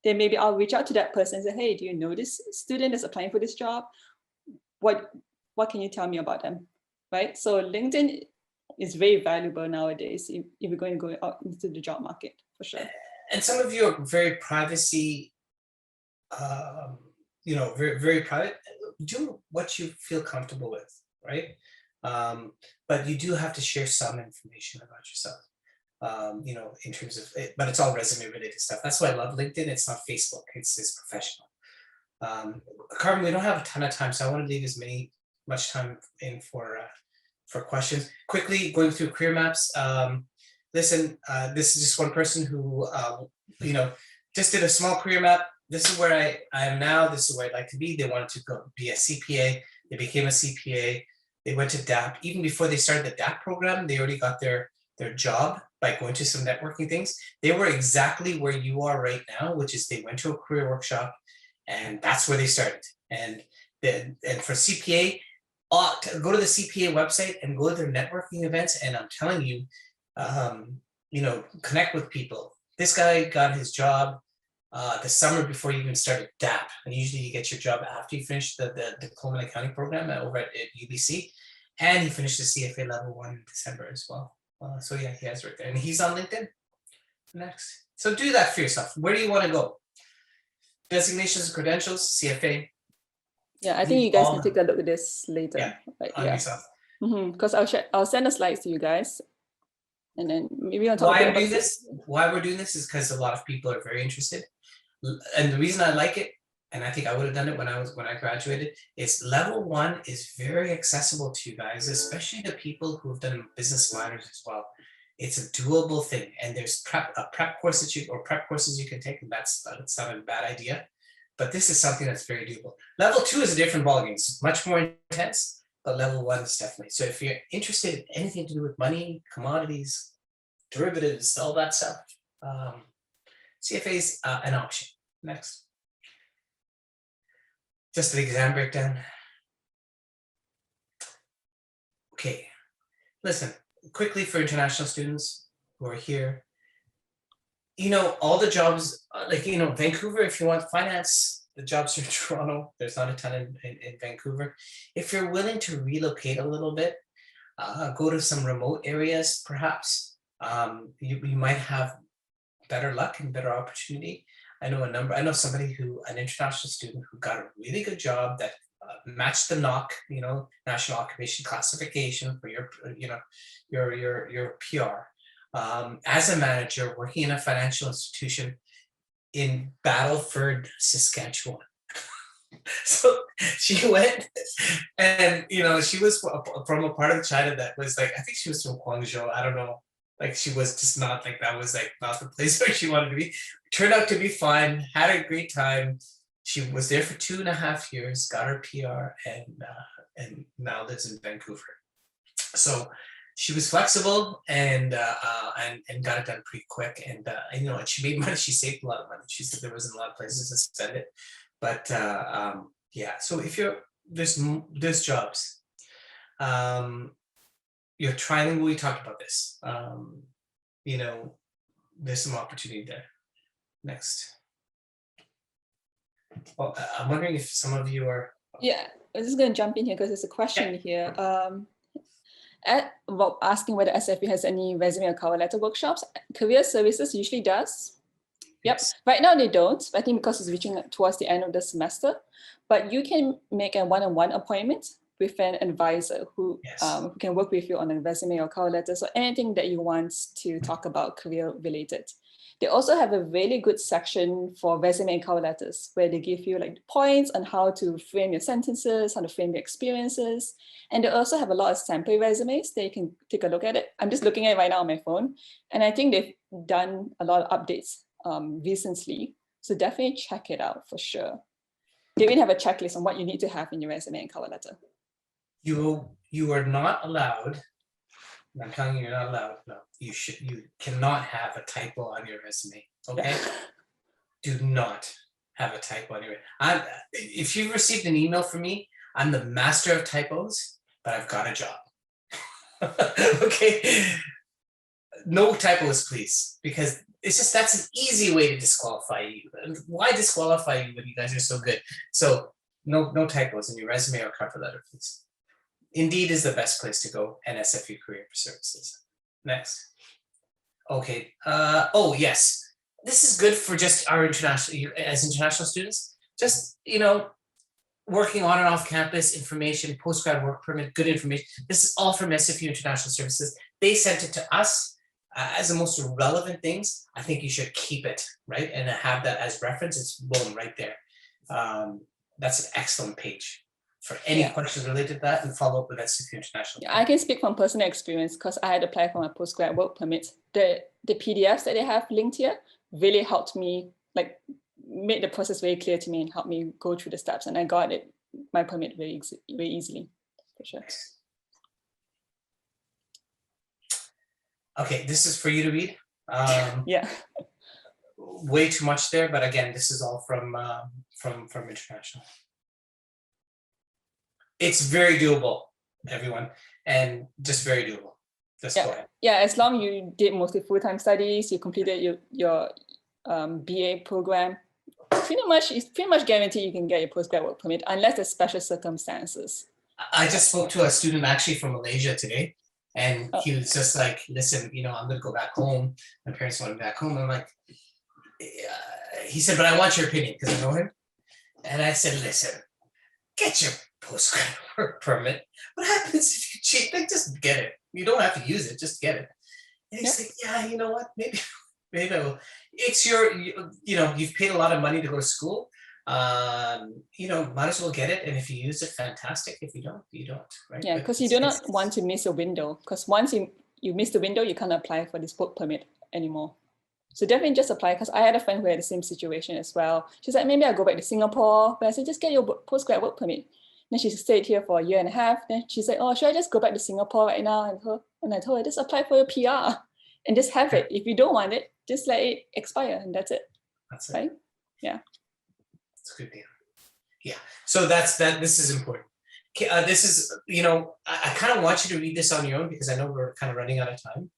Then maybe I'll reach out to that person and say, hey, do you know this student that's applying for this job? What can you tell me about them, right? So LinkedIn is very valuable nowadays if you're going to go out into the job market, for sure. And some of you are very privacy, very, very private. Do what you feel comfortable with, right? But you do have to share some information about yourself, in terms of it, but it's all resume related stuff. That's why I love LinkedIn. It's not Facebook, it's professional. Carmen, we don't have a ton of time, so I want to leave much time in for questions. Quickly going through career maps. Listen, this is just one person who, just did a small career map. This is where I am now. This is where I'd like to be. They wanted to be a CPA. They became a CPA. They went to DAP. Even before they started the DAP program, they already got their job by going to some networking things. They were exactly where you are right now, which is they went to a career workshop, and that's where they started. And for CPA, go to the CPA website and go to their networking events. And I'm telling you, connect with people. This guy got his job the summer before you even started DAP. And usually you get your job after you finish the diploma in accounting program over at UBC. And he finished the CFA level 1 in December as well. So yeah, he has right there. And he's on LinkedIn. Next. So do that for yourself. Where do you want to go? Designations and credentials, CFA. Yeah, I think you guys can take a look at this later. Yeah, on yourself. Because I'll send the slides to you guys. And then maybe on top why we're doing this is because a lot of people are very interested. And the reason I like it, and I think I would have done it when I graduated, is level 1 is very accessible to you guys, especially the people who have done business minors as well. It's a doable thing, and there's prep courses you can take, and that's not a bad idea. But this is something that's very doable. Level 2 is a different ballgame. It's much more intense, but level 1 is definitely. So if you're interested in anything to do with money, commodities, derivatives, all that stuff, CFA is an option. Next. Just an exam breakdown. Okay, listen, quickly for international students who are here, all the jobs, Vancouver, if you want finance, the jobs are in Toronto. There's not a ton in Vancouver. If you're willing to relocate a little bit, go to some remote areas, perhaps, you might have better luck and better opportunity. I know somebody an international student who got a really good job that matched the NOC, National Occupation Classification for your PR. As a manager working in a financial institution in Battleford, Saskatchewan. So she went and, she was from a part of China that was I think she was from Guangzhou. I don't know. She was just not that was not the place where she wanted to be. Turned out to be fine, had a great time. She was there for 2.5 years, got her PR, and now lives in Vancouver. So she was flexible and got it done pretty quick. And she made money. She saved a lot of money. She said there wasn't a lot of places to spend it. But yeah, so if there's jobs. You're trilingual, we talked about this. There's some opportunity there. Next. Well, I'm wondering if some of you are. Yeah, I'm just going to jump in here because there's a question here. Asking whether SFU has any resume or cover letter workshops. Career Services usually does. Yep. Yes. Right now they don't. I think because it's reaching towards the end of the semester. But you can make a one-on-one appointment with an advisor who can work with you on a resume or cover letter. So anything that you want to talk about career related. They also have a really good section for resume and cover letters where they give you points on how to frame your sentences, how to frame your experiences. And they also have a lot of sample resumes that you can take a look at it. I'm just looking at it right now on my phone. And I think they've done a lot of updates recently. So definitely check it out for sure. They even have a checklist on what you need to have in your resume and cover letter. You are not allowed. I'm telling you, you're not allowed. No, you cannot have a typo on your resume. Okay, do not have a typo on your. If you've received an email from me, I'm the master of typos, but I've got a job. Okay, no typos, please, because it's just that's an easy way to disqualify you. And why disqualify you when you guys are so good? So no typos in your resume or cover letter, please. Indeed is the best place to go, and SFU Career Services. Next. Okay. Oh yes, this is good for just our international students. Just working on and off campus information, postgrad work permit, good information. This is all from SFU International Services. They sent it to us as the most relevant things. I think you should keep it, right? And have that as reference. It's boom right there. That's an excellent page for any questions related to that, and follow up with SFU International. Yeah, I can speak from personal experience because I had applied for my postgrad work permit. The PDFs that they have linked here really helped me, like made the process very clear to me and helped me go through the steps, and I got my permit very easily, for sure. Okay, this is for you to read. Yeah. Way too much there, but again, this is all from international. It's very doable, everyone, and just very doable. Just go ahead. Yeah, as long as you did mostly full-time studies, you completed your BA program, it's pretty much guaranteed you can get your postgrad work permit unless there's special circumstances. I just spoke to a student actually from Malaysia today, and he was just like, listen, I'm going to go back home. My parents want me back home. I'm like, he said, but I want your opinion because I know him. And I said, listen, get your postgrad work permit. What happens if you cheat? Like, just get it. You don't have to use it, just get it. And he's like, yeah, you know what? Maybe I will. It's you've paid a lot of money to go to school. Might as well get it. And if you use it, fantastic. If you don't, you don't, right? Yeah, because you do not want to miss a window. Because once you miss the window, you can't apply for this work permit anymore. So definitely just apply, because I had a friend who had the same situation as well. She's like, maybe I'll go back to Singapore. But I said, just get your postgrad work permit. Then she stayed here for a year and a half. Then she said, oh, should I just go back to Singapore right now? And I told her, just apply for your PR and just have it. If you don't want it, just let it expire, and that's it. That's it. Right? Yeah. That's a good deal. Yeah. So this is important. Okay, this is, I kind of want you to read this on your own because I know we're kind of running out of time.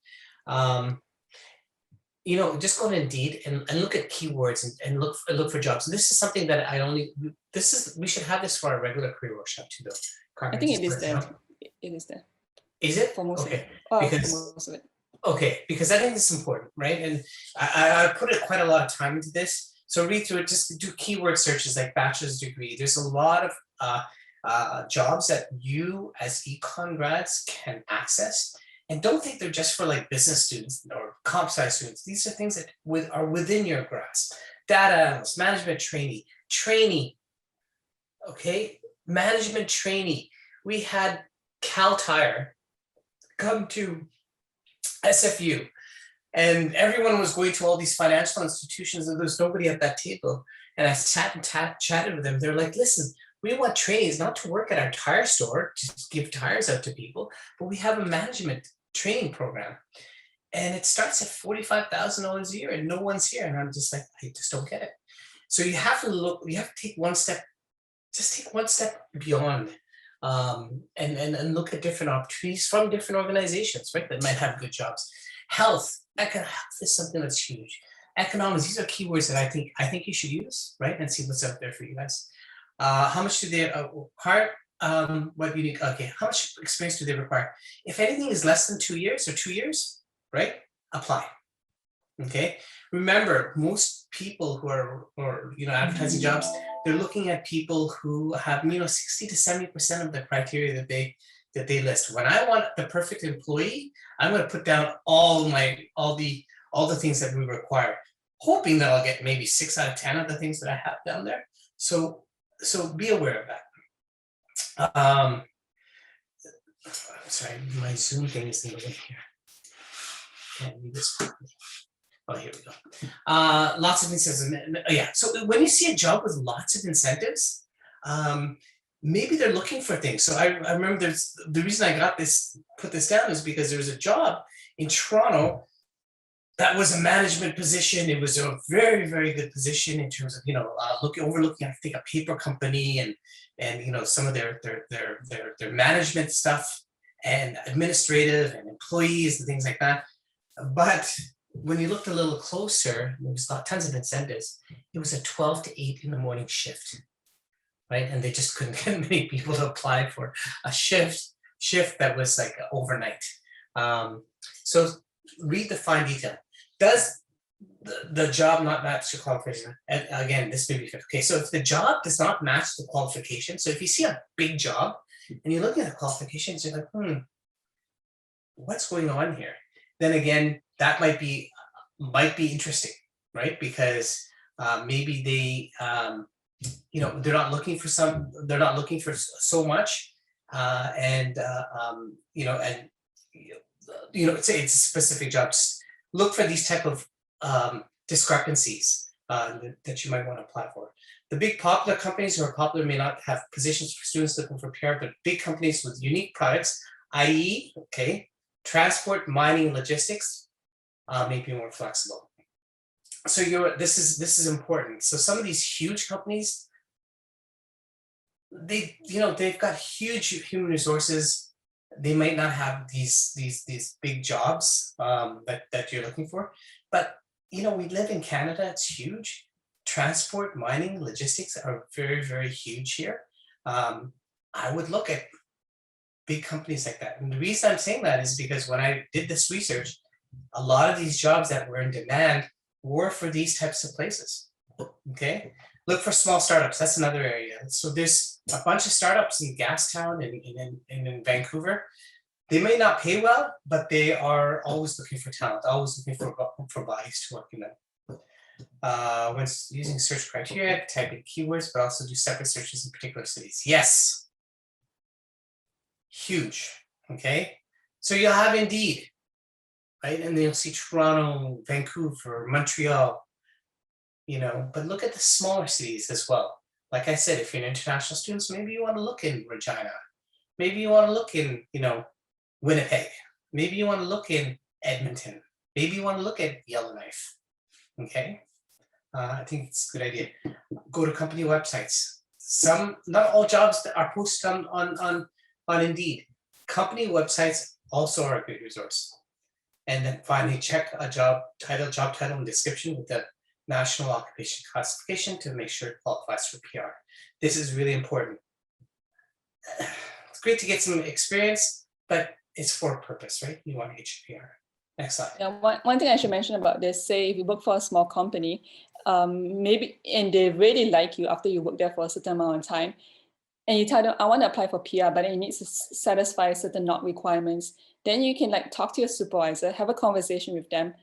Just go to Indeed and look at keywords and look for jobs. And this is something that we should have this for our regular career workship too, though. Carmen, I think it is there. It is there. Is it? For most okay. of it. For most of it. Okay, because I think this is important, right? And I put quite a lot of time into this. So read through it, just do keyword searches like bachelor's degree. There's a lot of jobs that you as econ grads can access. And don't think they're just for like business students or comp sci students. These are things that are within your grasp. Data analyst, management trainee, okay? Management trainee. We had Cal Tire come to SFU, and everyone was going to all these financial institutions, and there's nobody at that table. And I chatted with them. They're like, listen, we want trainees not to work at our tire store to give tires out to people, but we have a management training program, and it starts at $45,000 a year, and no one's here. And I'm just like, I just don't get it. So you have to look. You have to take one step. Just take one step beyond, and look at different opportunities from different organizations, right? That might have good jobs. Health is something that's huge. Economics. These are keywords that I think you should use, right? And see what's out there for you guys. How much do they require? What unique? Okay, how much experience do they require? If anything is less than 2 years or 2 years, right? Apply. Okay. Remember, most people who are advertising jobs, they're looking at people who have 60 to 70% of the criteria that they list. When I want the perfect employee, I'm going to put down all the things that we require, hoping that I'll get maybe 6 out of 10 of the things that I have down there. So be aware of that. Sorry, my Zoom thing is in the way here. Can't read this quickly. Oh, here we go. Lots of incentives. Yeah. So when you see a job with lots of incentives, maybe they're looking for things. So I remember the reason I put this down is because there was a job in Toronto that was a management position. It was a very, very good position in terms of, overlooking, I think, a paper company and some of their management stuff. and administrative and employees and things like that. But when you looked a little closer, there was tons of incentives. It was a 12 to 8 in the morning shift, right? And they just couldn't get many people to apply for a shift that was like overnight. So read the fine detail. Does the job not match the qualification? And again, this may be okay. So if the job does not match the qualification, so if you see a big job and you look at the qualifications, you're like, what's going on here? Then again, that might be interesting, right? Because maybe they, they're not looking for so much, it's a specific job. Just look for these type of discrepancies that you might want to apply for. The big popular companies who are popular may not have positions for students looking for PR, but big companies with unique products, i.e., transport, mining, logistics, may be more flexible. So this is important. So some of these huge companies, they've got huge human resources. They might not have these big jobs that you're looking for, but we live in Canada. It's huge. Transport, mining, logistics are very, very huge here. I would look at big companies like that. And the reason I'm saying that is because when I did this research, a lot of these jobs that were in demand were for these types of places. Okay, look for small startups. That's another area. So there's a bunch of startups in Gastown and in Vancouver. They may not pay well, but they are always looking for talent, always looking for bodies to work in them. When using search criteria, type in keywords, but also do separate searches in particular cities. Yes. Huge. Okay. So you'll have Indeed, right? And then you'll see Toronto, Vancouver, Montreal, but look at the smaller cities as well. Like I said, if you're an international student, maybe you want to look in Regina. Maybe you want to look in, Winnipeg. Maybe you want to look in Edmonton. Maybe you want to look at Yellowknife. Okay. I think it's a good idea. Go to company websites. Not all jobs that are posted on Indeed. Company websites also are a good resource. And then finally, check a job title, and description with the National Occupation Classification to make sure it qualifies for PR. This is really important. It's great to get some experience, but it's for a purpose, right? You want to get your PR. Next slide. Yeah, one thing I should mention about this, say if you work for a small company, maybe, and they really like you after you work there for a certain amount of time, and you tell them, I want to apply for PR, but it needs to satisfy certain NOC requirements, then you can talk to your supervisor, have a conversation with them.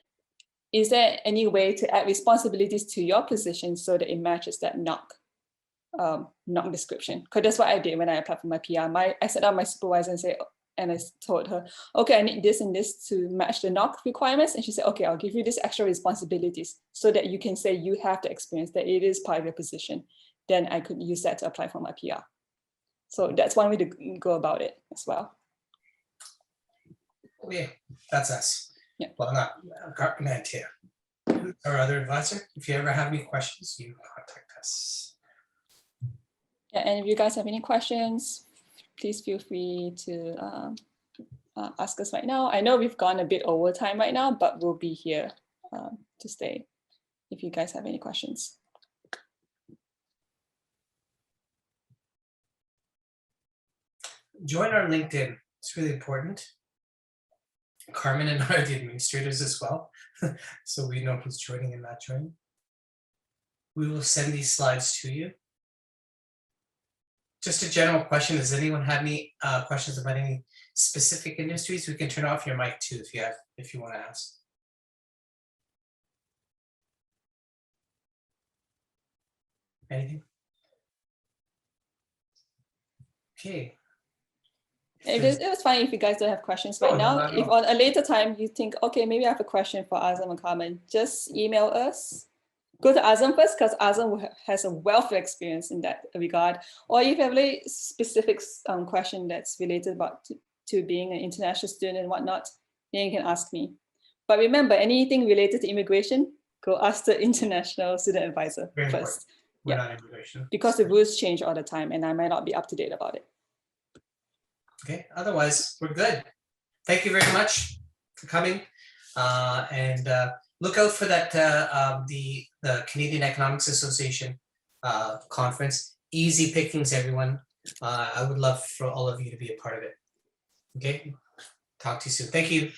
Is there any way to add responsibilities to your position so that it matches that NOC description? Because that's what I did when I applied for my PR. I sat down my supervisor and I told her, okay, I need this and this to match the NOC requirements. And she said, okay, I'll give you this extra responsibilities so that you can say you have the experience, that it is part of your position. Then I could use that to apply for my PR. So that's one way to go about it as well. Okay, that's us. Yeah. Well, not Carmen Chin, our other advisor. If you ever have any questions, you contact us. Yeah, and if you guys have any questions, please feel free to ask us right now. I know we've gone a bit over time right now, but we'll be here to stay if you guys have any questions. Join our LinkedIn. It's really important. Carmen and I are the administrators as well, so we know who's joining and not joining. We will send these slides to you. Just a general question, does anyone have any questions about any specific industries? We can turn off your mic too if you want to ask. Anything? Okay. It was fine if you guys don't have questions right now. If on a later time you think, okay, maybe I have a question for Azam and Carmen, just email us. Go to Azam first, because Azam has a wealth of experience in that regard. Or if you have a specific question that's related to being an international student and whatnot, then you can ask me. But remember, anything related to immigration, go ask the international student advisor first. We're not immigration. Because the rules change all the time and I might not be up to date about it. Okay, otherwise, we're good. Thank you very much for coming. And look out for that, the Canadian Economics Association conference. Easy pickings, everyone. I would love for all of you to be a part of it. Okay, talk to you soon. Thank you.